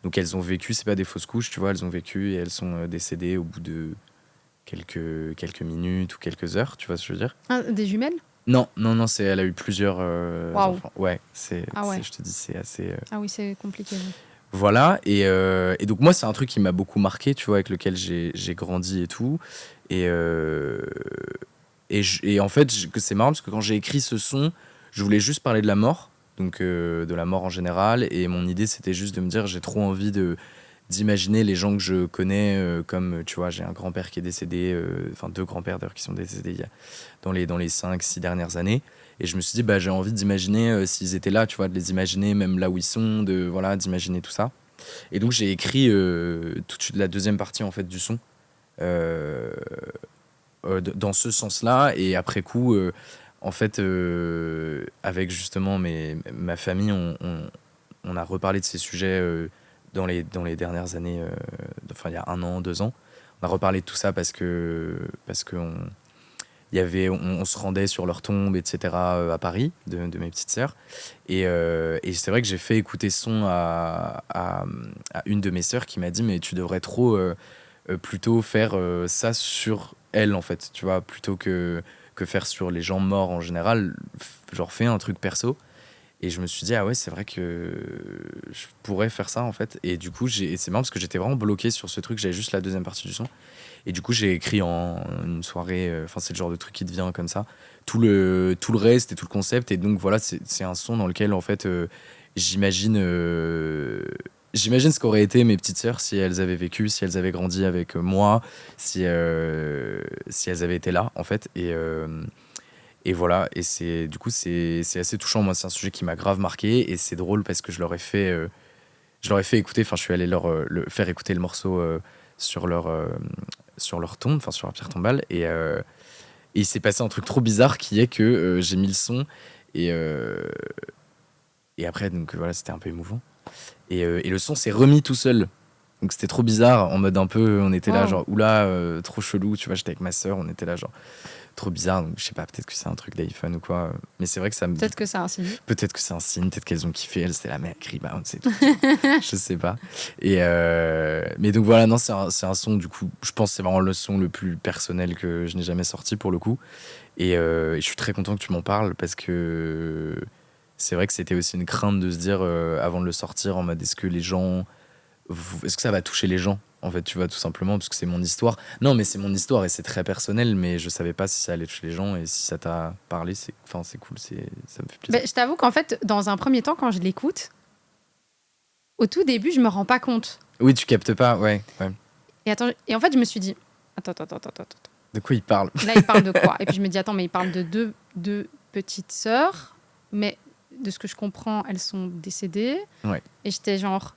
Speaker 1: donc elles ont vécu, c'est pas des fausses couches, tu vois, elles ont vécu et elles sont décédées au bout de quelques minutes ou quelques heures, tu vois ce que je veux dire.
Speaker 2: Des jumelles?
Speaker 1: Non, elle a eu plusieurs enfants. Ouais,
Speaker 2: ouais.
Speaker 1: je te dis, c'est assez...
Speaker 2: Ah oui, c'est compliqué. Oui.
Speaker 1: Voilà, et donc moi, c'est un truc qui m'a beaucoup marqué, tu vois, avec lequel j'ai grandi et tout. Et en fait, c'est marrant parce que quand j'ai écrit ce son, je voulais juste parler de la mort, donc de la mort en général. Et mon idée, c'était juste de me dire, j'ai trop envie d'imaginer les gens que je connais, comme, tu vois, j'ai un grand-père qui est décédé, enfin deux grands-pères d'ailleurs qui sont décédés dans les 5-6 dernières années. Et je me suis dit, j'ai envie d'imaginer s'ils étaient là, tu vois, de les imaginer même là où ils sont, d'imaginer tout ça. Et donc j'ai écrit tout de suite la deuxième partie en fait du son, dans ce sens-là. Et après coup, en fait, avec justement ma famille, on a reparlé de ces sujets dans les dernières années, enfin il y a 1 an, 2 ans. On a reparlé de tout ça parce que on se rendait sur leur tombe, etc., à Paris, de mes petites sœurs. Et c'est vrai que j'ai fait écouter ce son à une de mes sœurs qui m'a dit, mais tu devrais trop plutôt faire ça sur elle, en fait, tu vois, plutôt que faire sur les gens morts en général, genre fais un truc perso. Et je me suis dit, ah ouais, c'est vrai que je pourrais faire ça, en fait. Et du coup, c'est marrant parce que j'étais vraiment bloqué sur ce truc, j'avais juste la deuxième partie du son. Et du coup, j'ai écrit en une soirée, enfin, c'est le genre de truc qui te vient comme ça, tout le reste et tout le concept. Et donc, voilà, c'est un son dans lequel, en fait, j'imagine ce qu'auraient été mes petites sœurs si elles avaient vécu, si elles avaient grandi avec moi, si elles avaient été là, en fait. Et voilà, et c'est assez touchant. Moi, c'est un sujet qui m'a grave marqué, et c'est drôle parce que je leur ai fait écouter, enfin, je suis allé leur faire écouter le morceau sur leur tombe, enfin sur la pierre tombale, et il s'est passé un truc trop bizarre qui est que j'ai mis le son, et après, donc voilà, c'était un peu émouvant, et le son s'est remis tout seul. Donc c'était trop bizarre, en mode un peu, on était là genre, oula, trop chelou, tu vois, j'étais avec ma sœur, on était là genre, trop bizarre, donc je sais pas, peut-être que c'est un truc d'iPhone ou quoi, mais c'est vrai que ça me...
Speaker 2: Peut-être que c'est un signe.
Speaker 1: Peut-être que c'est un signe, peut-être qu'elles ont kiffé, elles, c'est la mec, rebound, c'est tout. Je sais pas. Et mais donc voilà, non, c'est un son, du coup, je pense que c'est vraiment le son le plus personnel que je n'ai jamais sorti pour le coup. Et je suis très content que tu m'en parles parce que c'est vrai que c'était aussi une crainte de se dire avant de le sortir en mode est-ce que ça va toucher les gens, en fait, tu vois, tout simplement parce que c'est mon histoire. Non, mais c'est mon histoire et c'est très personnel, mais je savais pas si ça allait toucher les gens, et si ça t'a parlé, c'est cool, ça me fait plaisir.
Speaker 2: Je t'avoue qu'en fait, dans un premier temps, quand je l'écoute, au tout début, je me rends pas compte.
Speaker 1: Oui, tu captes pas, ouais.
Speaker 2: Et en fait, je me suis dit, attends.
Speaker 1: De quoi il parle?
Speaker 2: Là, il parle de quoi? Et puis je me dis, attends, mais il parle de deux petites sœurs, mais de ce que je comprends, elles sont décédées.
Speaker 1: Ouais.
Speaker 2: Et j'étais genre,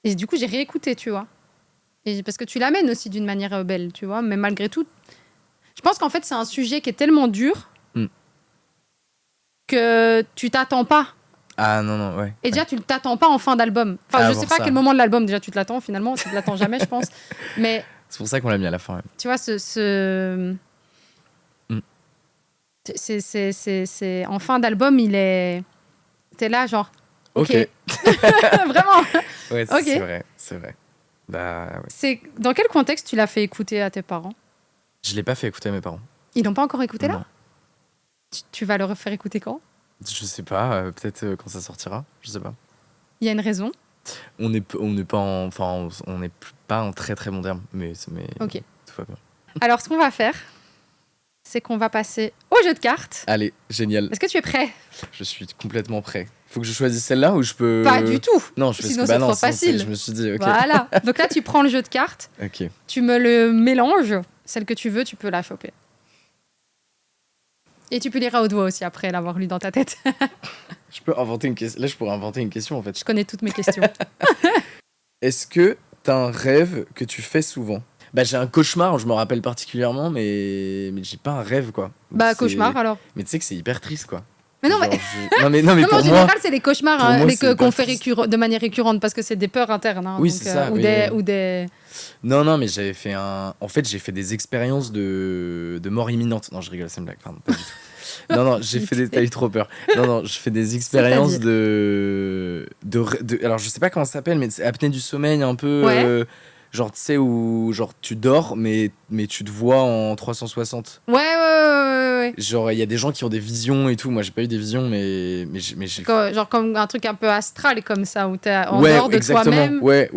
Speaker 2: Et du coup, j'ai réécouté, tu vois. Et parce que tu l'amènes aussi d'une manière belle, tu vois. Mais malgré tout, je pense qu'en fait, c'est un sujet qui est tellement dur que tu t'attends pas.
Speaker 1: Ah non, ouais.
Speaker 2: Et déjà, tu ne t'attends pas en fin d'album. Enfin, je sais pas à quel moment de l'album, déjà, tu te l'attends finalement. Tu te l'attends jamais, je pense. Mais
Speaker 1: c'est pour ça qu'on l'a mis à la fin. Ouais.
Speaker 2: Tu vois, c'est en fin d'album, il est... T'es là, genre... Ok. Vraiment.
Speaker 1: Ouais, c'est vrai, c'est vrai. Bah, ouais.
Speaker 2: C'est... Dans quel contexte tu l'as fait écouter à tes parents?
Speaker 1: Je l'ai pas fait écouter à mes parents.
Speaker 2: Ils l'ont pas encore écouté, là?
Speaker 1: Non.
Speaker 2: Tu vas le refaire écouter quand?
Speaker 1: Je sais pas, peut-être quand ça sortira, je sais pas.
Speaker 2: Il y a une raison?
Speaker 1: On n'est pas en... Enfin, on n'est pas en très très bon terme, mais
Speaker 2: ok.
Speaker 1: Tout va bien. Alors,
Speaker 2: ce qu'on va faire, c'est qu'on va passer au jeu de cartes.
Speaker 1: Allez, génial.
Speaker 2: Est-ce que tu es prêt?
Speaker 1: Je suis complètement prêt. Faut que je choisisse celle-là ou je peux...
Speaker 2: Pas du tout.
Speaker 1: Non, je fais
Speaker 2: sinon c'est trop facile.
Speaker 1: Je me suis dit, ok.
Speaker 2: Voilà. Donc là, tu prends le jeu de cartes.
Speaker 1: Ok.
Speaker 2: Tu me le mélanges. Celle que tu veux, tu peux la choper. Et tu peux lire à haute voix aussi après l'avoir lu dans ta tête.
Speaker 1: Je peux inventer une question. Là, je pourrais inventer une question en fait.
Speaker 2: Je connais toutes mes questions.
Speaker 1: Est-ce que t'as un rêve que tu fais souvent? Bah, j'ai un cauchemar, je me rappelle particulièrement, mais j'ai pas un rêve quoi.
Speaker 2: Bah, cauchemar alors.
Speaker 1: Mais tu sais que c'est hyper triste quoi.
Speaker 2: Mais non,
Speaker 1: genre,
Speaker 2: mais...
Speaker 1: non, mais
Speaker 2: en général, c'est les cauchemars qu'on fait de manière récurrente parce que c'est des peurs internes. Hein,
Speaker 1: oui,
Speaker 2: donc,
Speaker 1: c'est ça.
Speaker 2: Ou des...
Speaker 1: Non, mais j'avais fait un... En fait, j'ai fait des expériences de mort imminente. Non, je rigole, c'est une blague, pardon, pas du tout. Non, j'ai fait des... T'as eu trop peur. Non, je fais des expériences de... Alors, je sais pas comment ça s'appelle, mais c'est apnée du sommeil un peu...
Speaker 2: Ouais.
Speaker 1: Genre, tu sais, où genre, tu dors, mais tu te vois en 360.
Speaker 2: Ouais.
Speaker 1: Genre, il y a des gens qui ont des visions et tout. Moi, j'ai pas eu des visions, mais j'ai...
Speaker 2: Genre comme un truc un peu astral comme ça, où t'es en dehors de toi-même.
Speaker 1: Ouais,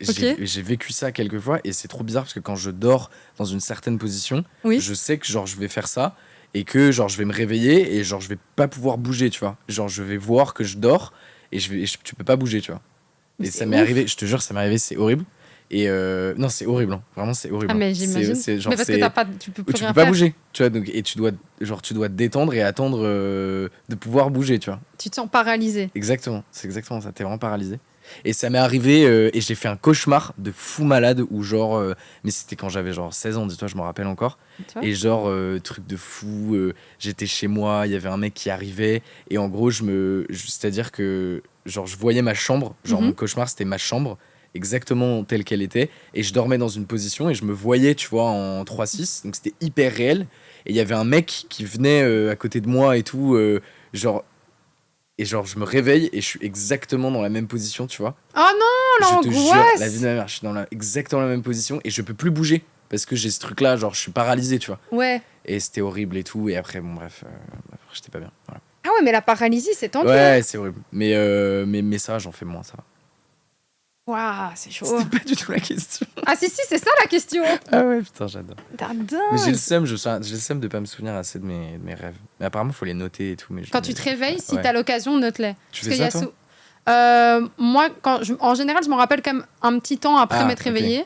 Speaker 1: c'est ça.
Speaker 2: Okay.
Speaker 1: J'ai vécu ça quelques fois et c'est trop bizarre parce que quand je dors dans une certaine position, je sais que genre, je vais faire ça et que genre, je vais me réveiller et genre, je vais pas pouvoir bouger, tu vois. Genre, je vais voir que je dors et tu peux pas bouger, tu vois. Mais et ça m'est arrivé, je te jure, ça m'est arrivé, c'est horrible. Et non, c'est horrible, hein. Vraiment, c'est horrible.
Speaker 2: Ah, mais j'imagine.
Speaker 1: Genre,
Speaker 2: mais parce que tu peux plus rien
Speaker 1: pas
Speaker 2: faire.
Speaker 1: bouger, tu vois. Donc, et tu dois te détendre et attendre de pouvoir bouger, tu vois.
Speaker 2: Tu te sens paralysé.
Speaker 1: Exactement, c'est exactement ça. T'es vraiment paralysé. Et ça m'est arrivé et j'ai fait un cauchemar de fou malade où genre, mais c'était quand j'avais genre 16 ans, dis-toi, je me rappelle encore. Et genre, truc de fou, j'étais chez moi, il y avait un mec qui arrivait et en gros, c'est-à-dire que genre, je voyais ma chambre, genre mon cauchemar, c'était ma chambre exactement telle qu'elle était et je dormais dans une position et je me voyais, tu vois, en 3-6, donc c'était hyper réel et il y avait un mec qui venait à côté de moi et tout, genre, et genre je me réveille et je suis exactement dans la même position, tu vois.
Speaker 2: Oh non, l'angoisse!
Speaker 1: Je te jure, la vie de ma mère, je suis exactement la même position et je peux plus bouger parce que j'ai ce truc là, genre je suis paralysé, tu vois.
Speaker 2: Ouais.
Speaker 1: Et c'était horrible et tout et après bon bref, j'étais pas bien, voilà.
Speaker 2: Ah ouais, mais la paralysie c'est tendu.
Speaker 1: Ouais, c'est horrible, mais ça j'en fais moins, ça va.
Speaker 2: Waouh, c'est chaud.
Speaker 1: C'était pas du tout la question.
Speaker 2: Ah si, c'est ça la question.
Speaker 1: Ah ouais, putain, j'adore.
Speaker 2: T'adores.
Speaker 1: Mais j'ai le seum de pas me souvenir assez de mes rêves. Mais apparemment, il faut les noter et tout. Mais
Speaker 2: quand tu te réveilles, si t'as l'occasion, note-les.
Speaker 1: Tu fais ça, toi
Speaker 2: moi, en général, je m'en rappelle quand même un petit temps après m'être réveillée.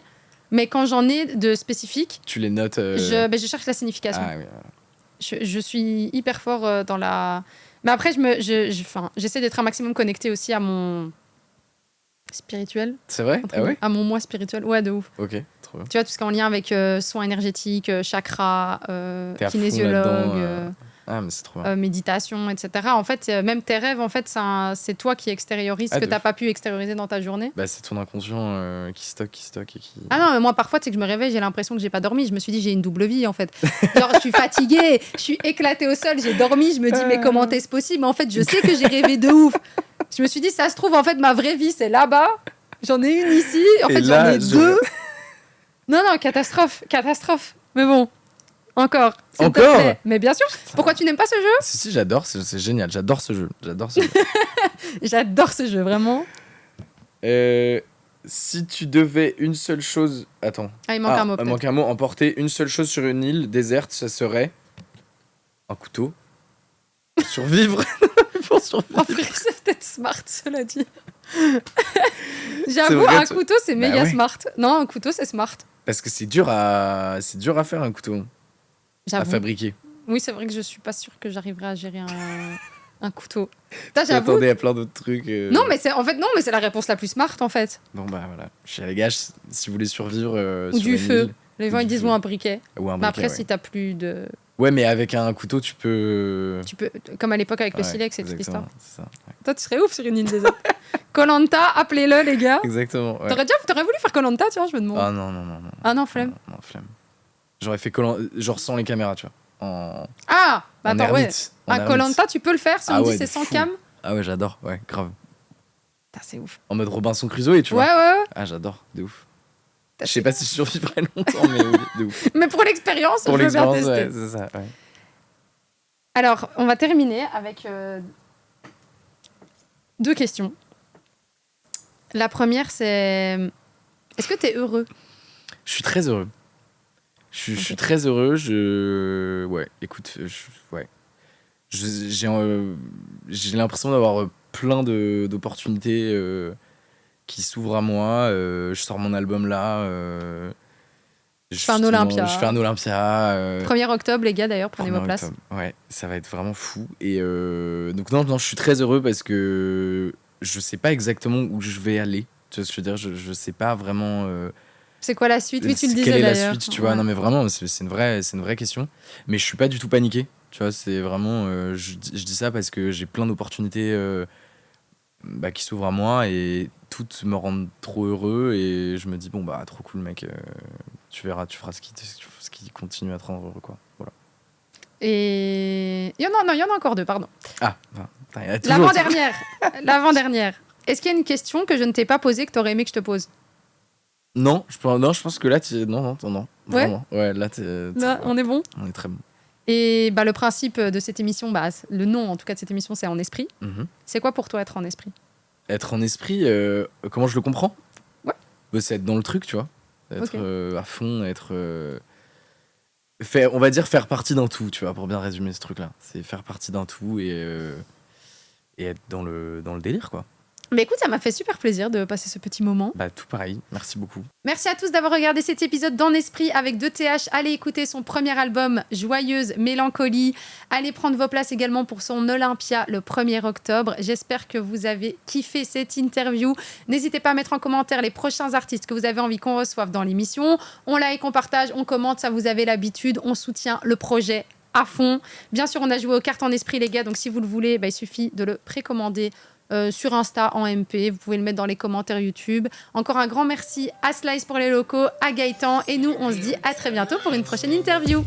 Speaker 2: Mais quand j'en ai de spécifiques...
Speaker 1: Tu les notes
Speaker 2: je cherche la signification.
Speaker 1: Ah oui.
Speaker 2: Je suis hyper fort dans la... Mais après, j'essaie d'être un maximum connecté aussi à mon... spirituel.
Speaker 1: C'est vrai? Ah ouais?
Speaker 2: À mon moi spirituel. Ouais, de ouf.
Speaker 1: Ok, trop bien.
Speaker 2: Tu vois, tout ce qui est en lien avec soins énergétiques, chakras, kinésiologue,
Speaker 1: ah, mais c'est trop bien.
Speaker 2: méditation, etc. En fait, même tes rêves, en fait, c'est toi qui extériorises ce que t'as pas pu extérioriser dans ta journée.
Speaker 1: Bah, c'est ton inconscient qui stocke et qui...
Speaker 2: Ah non, mais moi, parfois, tu sais que je me réveille, j'ai l'impression que j'ai pas dormi. Je me suis dit, j'ai une double vie, en fait. Genre, je suis fatiguée, je suis éclatée au sol, j'ai dormi, je me dis, mais comment est-ce possible? En fait, je sais que j'ai rêvé de ouf. Je me suis dit, ça se trouve, en fait, ma vraie vie, c'est là-bas. J'en ai une ici. En fait, j'en ai deux. Non, catastrophe. Mais bon, encore. Mais bien sûr. Pourquoi tu n'aimes pas ce jeu?
Speaker 1: Si, j'adore. C'est génial. J'adore ce jeu.
Speaker 2: J'adore ce jeu, vraiment.
Speaker 1: Si tu devais une seule chose... Attends.
Speaker 2: Ah, il manque un mot,
Speaker 1: peut-être. Il manque un mot. Emporter une seule chose sur une île déserte, ça serait... un couteau. Pour survivre.
Speaker 2: En vrai, c'est peut-être smart, cela dit. J'avoue, un couteau, c'est méga smart. Non, un couteau, c'est smart.
Speaker 1: Parce que c'est dur à faire un couteau. À fabriquer.
Speaker 2: Oui, c'est vrai que je suis pas sûre que j'arriverai à gérer un... Un couteau. Putain,
Speaker 1: Je
Speaker 2: j'avoue.
Speaker 1: m'attendais à plein d'autres trucs.
Speaker 2: Non, mais c'est la réponse la plus smart en fait.
Speaker 1: Bon, bah voilà. Je suis les gars, si vous voulez survivre.
Speaker 2: Ou
Speaker 1: sur
Speaker 2: du
Speaker 1: une
Speaker 2: feu.
Speaker 1: île,
Speaker 2: Les
Speaker 1: ou
Speaker 2: gens ils
Speaker 1: du
Speaker 2: disent
Speaker 1: feu.
Speaker 2: ou un briquet.
Speaker 1: Ou un
Speaker 2: Mais après,
Speaker 1: briquet, ouais.
Speaker 2: si t'as plus de.
Speaker 1: Ouais, mais avec un couteau, tu peux.
Speaker 2: Tu peux, comme à l'époque avec le
Speaker 1: Ouais,
Speaker 2: silex et toute
Speaker 1: exactement,
Speaker 2: l'histoire.
Speaker 1: c'est ça. Ouais.
Speaker 2: Toi, tu serais ouf sur une île déserte. Koh-Lanta, appelez-le, les gars.
Speaker 1: Exactement. Ouais.
Speaker 2: T'aurais voulu faire Koh-Lanta, tu vois, je me demande.
Speaker 1: Ah non, non, non, non.
Speaker 2: Ah non, flemme.
Speaker 1: Non, flemme. J'aurais fait genre sans les caméras, tu vois.
Speaker 2: Ah bah
Speaker 1: en
Speaker 2: attends, ouais.
Speaker 1: ermite. En
Speaker 2: Un
Speaker 1: ermite.
Speaker 2: Koh-Lanta, tu peux le faire si on
Speaker 1: Ah
Speaker 2: me dit
Speaker 1: ouais,
Speaker 2: c'est
Speaker 1: de
Speaker 2: sans
Speaker 1: fou.
Speaker 2: cam.
Speaker 1: Ah ouais, j'adore. Ouais, grave.
Speaker 2: Putain, c'est ouf.
Speaker 1: En mode Robinson Crusoe, tu
Speaker 2: Ouais,
Speaker 1: vois.
Speaker 2: ouais, ouais.
Speaker 1: Ah, j'adore. De ouf.
Speaker 2: Putain,
Speaker 1: Je sais pas si je survivrai longtemps, mais oui, de ouf.
Speaker 2: Mais pour l'expérience,
Speaker 1: Pour
Speaker 2: je veux bien
Speaker 1: l'expérience,
Speaker 2: tester.
Speaker 1: ouais, c'est ça. Ouais.
Speaker 2: Alors, on va terminer avec 2 questions. La première, c'est est-ce que t'es heureux?
Speaker 1: Je suis très heureux. Je
Speaker 2: Ok.
Speaker 1: suis très heureux. Ouais, écoute, ouais. J'ai l'impression d'avoir plein d'opportunités qui s'ouvrent à moi. Je sors mon album là. Je
Speaker 2: fais un Olympia.
Speaker 1: Je fais un Olympia.
Speaker 2: 1er octobre, les gars, d'ailleurs, prenez
Speaker 1: 1er
Speaker 2: vos places.
Speaker 1: octobre. Ouais, ça va être vraiment fou. Et donc non, je suis très heureux parce que je sais pas exactement où je vais aller. Tu vois ce que je veux dire, je sais pas vraiment.
Speaker 2: C'est quoi la suite? Oui, tu le disais
Speaker 1: Quelle est la
Speaker 2: d'ailleurs.
Speaker 1: suite, tu vois?
Speaker 2: Ouais.
Speaker 1: Non, mais vraiment, c'est une vraie question. Mais je suis pas du tout paniqué. Tu vois, c'est vraiment. Je dis ça parce que j'ai plein d'opportunités qui s'ouvrent à moi et toutes me rendent trop heureux. Et je me dis, bon, bah, trop cool, mec. Tu verras, tu feras ce qui continue à te rendre heureux, quoi. Voilà.
Speaker 2: Et. Il y en a encore 2, pardon.
Speaker 1: Ah, putain, il y a toujours-
Speaker 2: L'avant-dernière. Est-ce qu'il y a une question que je ne t'ai pas posée que t'aurais aimé que je te pose?
Speaker 1: Non, je pense que là, non. Vraiment. Ouais, là,
Speaker 2: Là, on est bon?
Speaker 1: on est très bon.
Speaker 2: Et bah, le principe de cette émission, le nom en tout cas de cette émission, c'est En Esprit.
Speaker 1: Mhm.
Speaker 2: C'est quoi pour toi être en esprit?
Speaker 1: Être en esprit, comment je le comprends?
Speaker 2: Ouais.
Speaker 1: Bah, c'est être dans le truc, tu vois. Être
Speaker 2: Ok.
Speaker 1: à fond, être. On va dire faire partie d'un tout, tu vois, pour bien résumer ce truc-là. C'est faire partie d'un tout et être dans le délire, quoi.
Speaker 2: Mais écoute, ça m'a fait super plaisir de passer ce petit moment.
Speaker 1: Bah, tout pareil. Merci beaucoup.
Speaker 2: Merci à tous d'avoir regardé cet épisode d'En Esprit avec 2TH. Allez écouter son premier album, Joyeuse Mélancolie. Allez prendre vos places également pour son Olympia le 1er octobre. J'espère que vous avez kiffé cette interview. N'hésitez pas à mettre en commentaire les prochains artistes que vous avez envie qu'on reçoive dans l'émission. On like, on partage, on commente, ça vous avez l'habitude. On soutient le projet à fond. Bien sûr, on a joué aux cartes En Esprit, les gars. Donc si vous le voulez, il suffit de le précommander. Sur Insta en MP, vous pouvez le mettre dans les commentaires YouTube. Encore un grand merci à Slice pour les locaux, à Gaëtan, et nous on se dit à très bientôt pour une prochaine interview.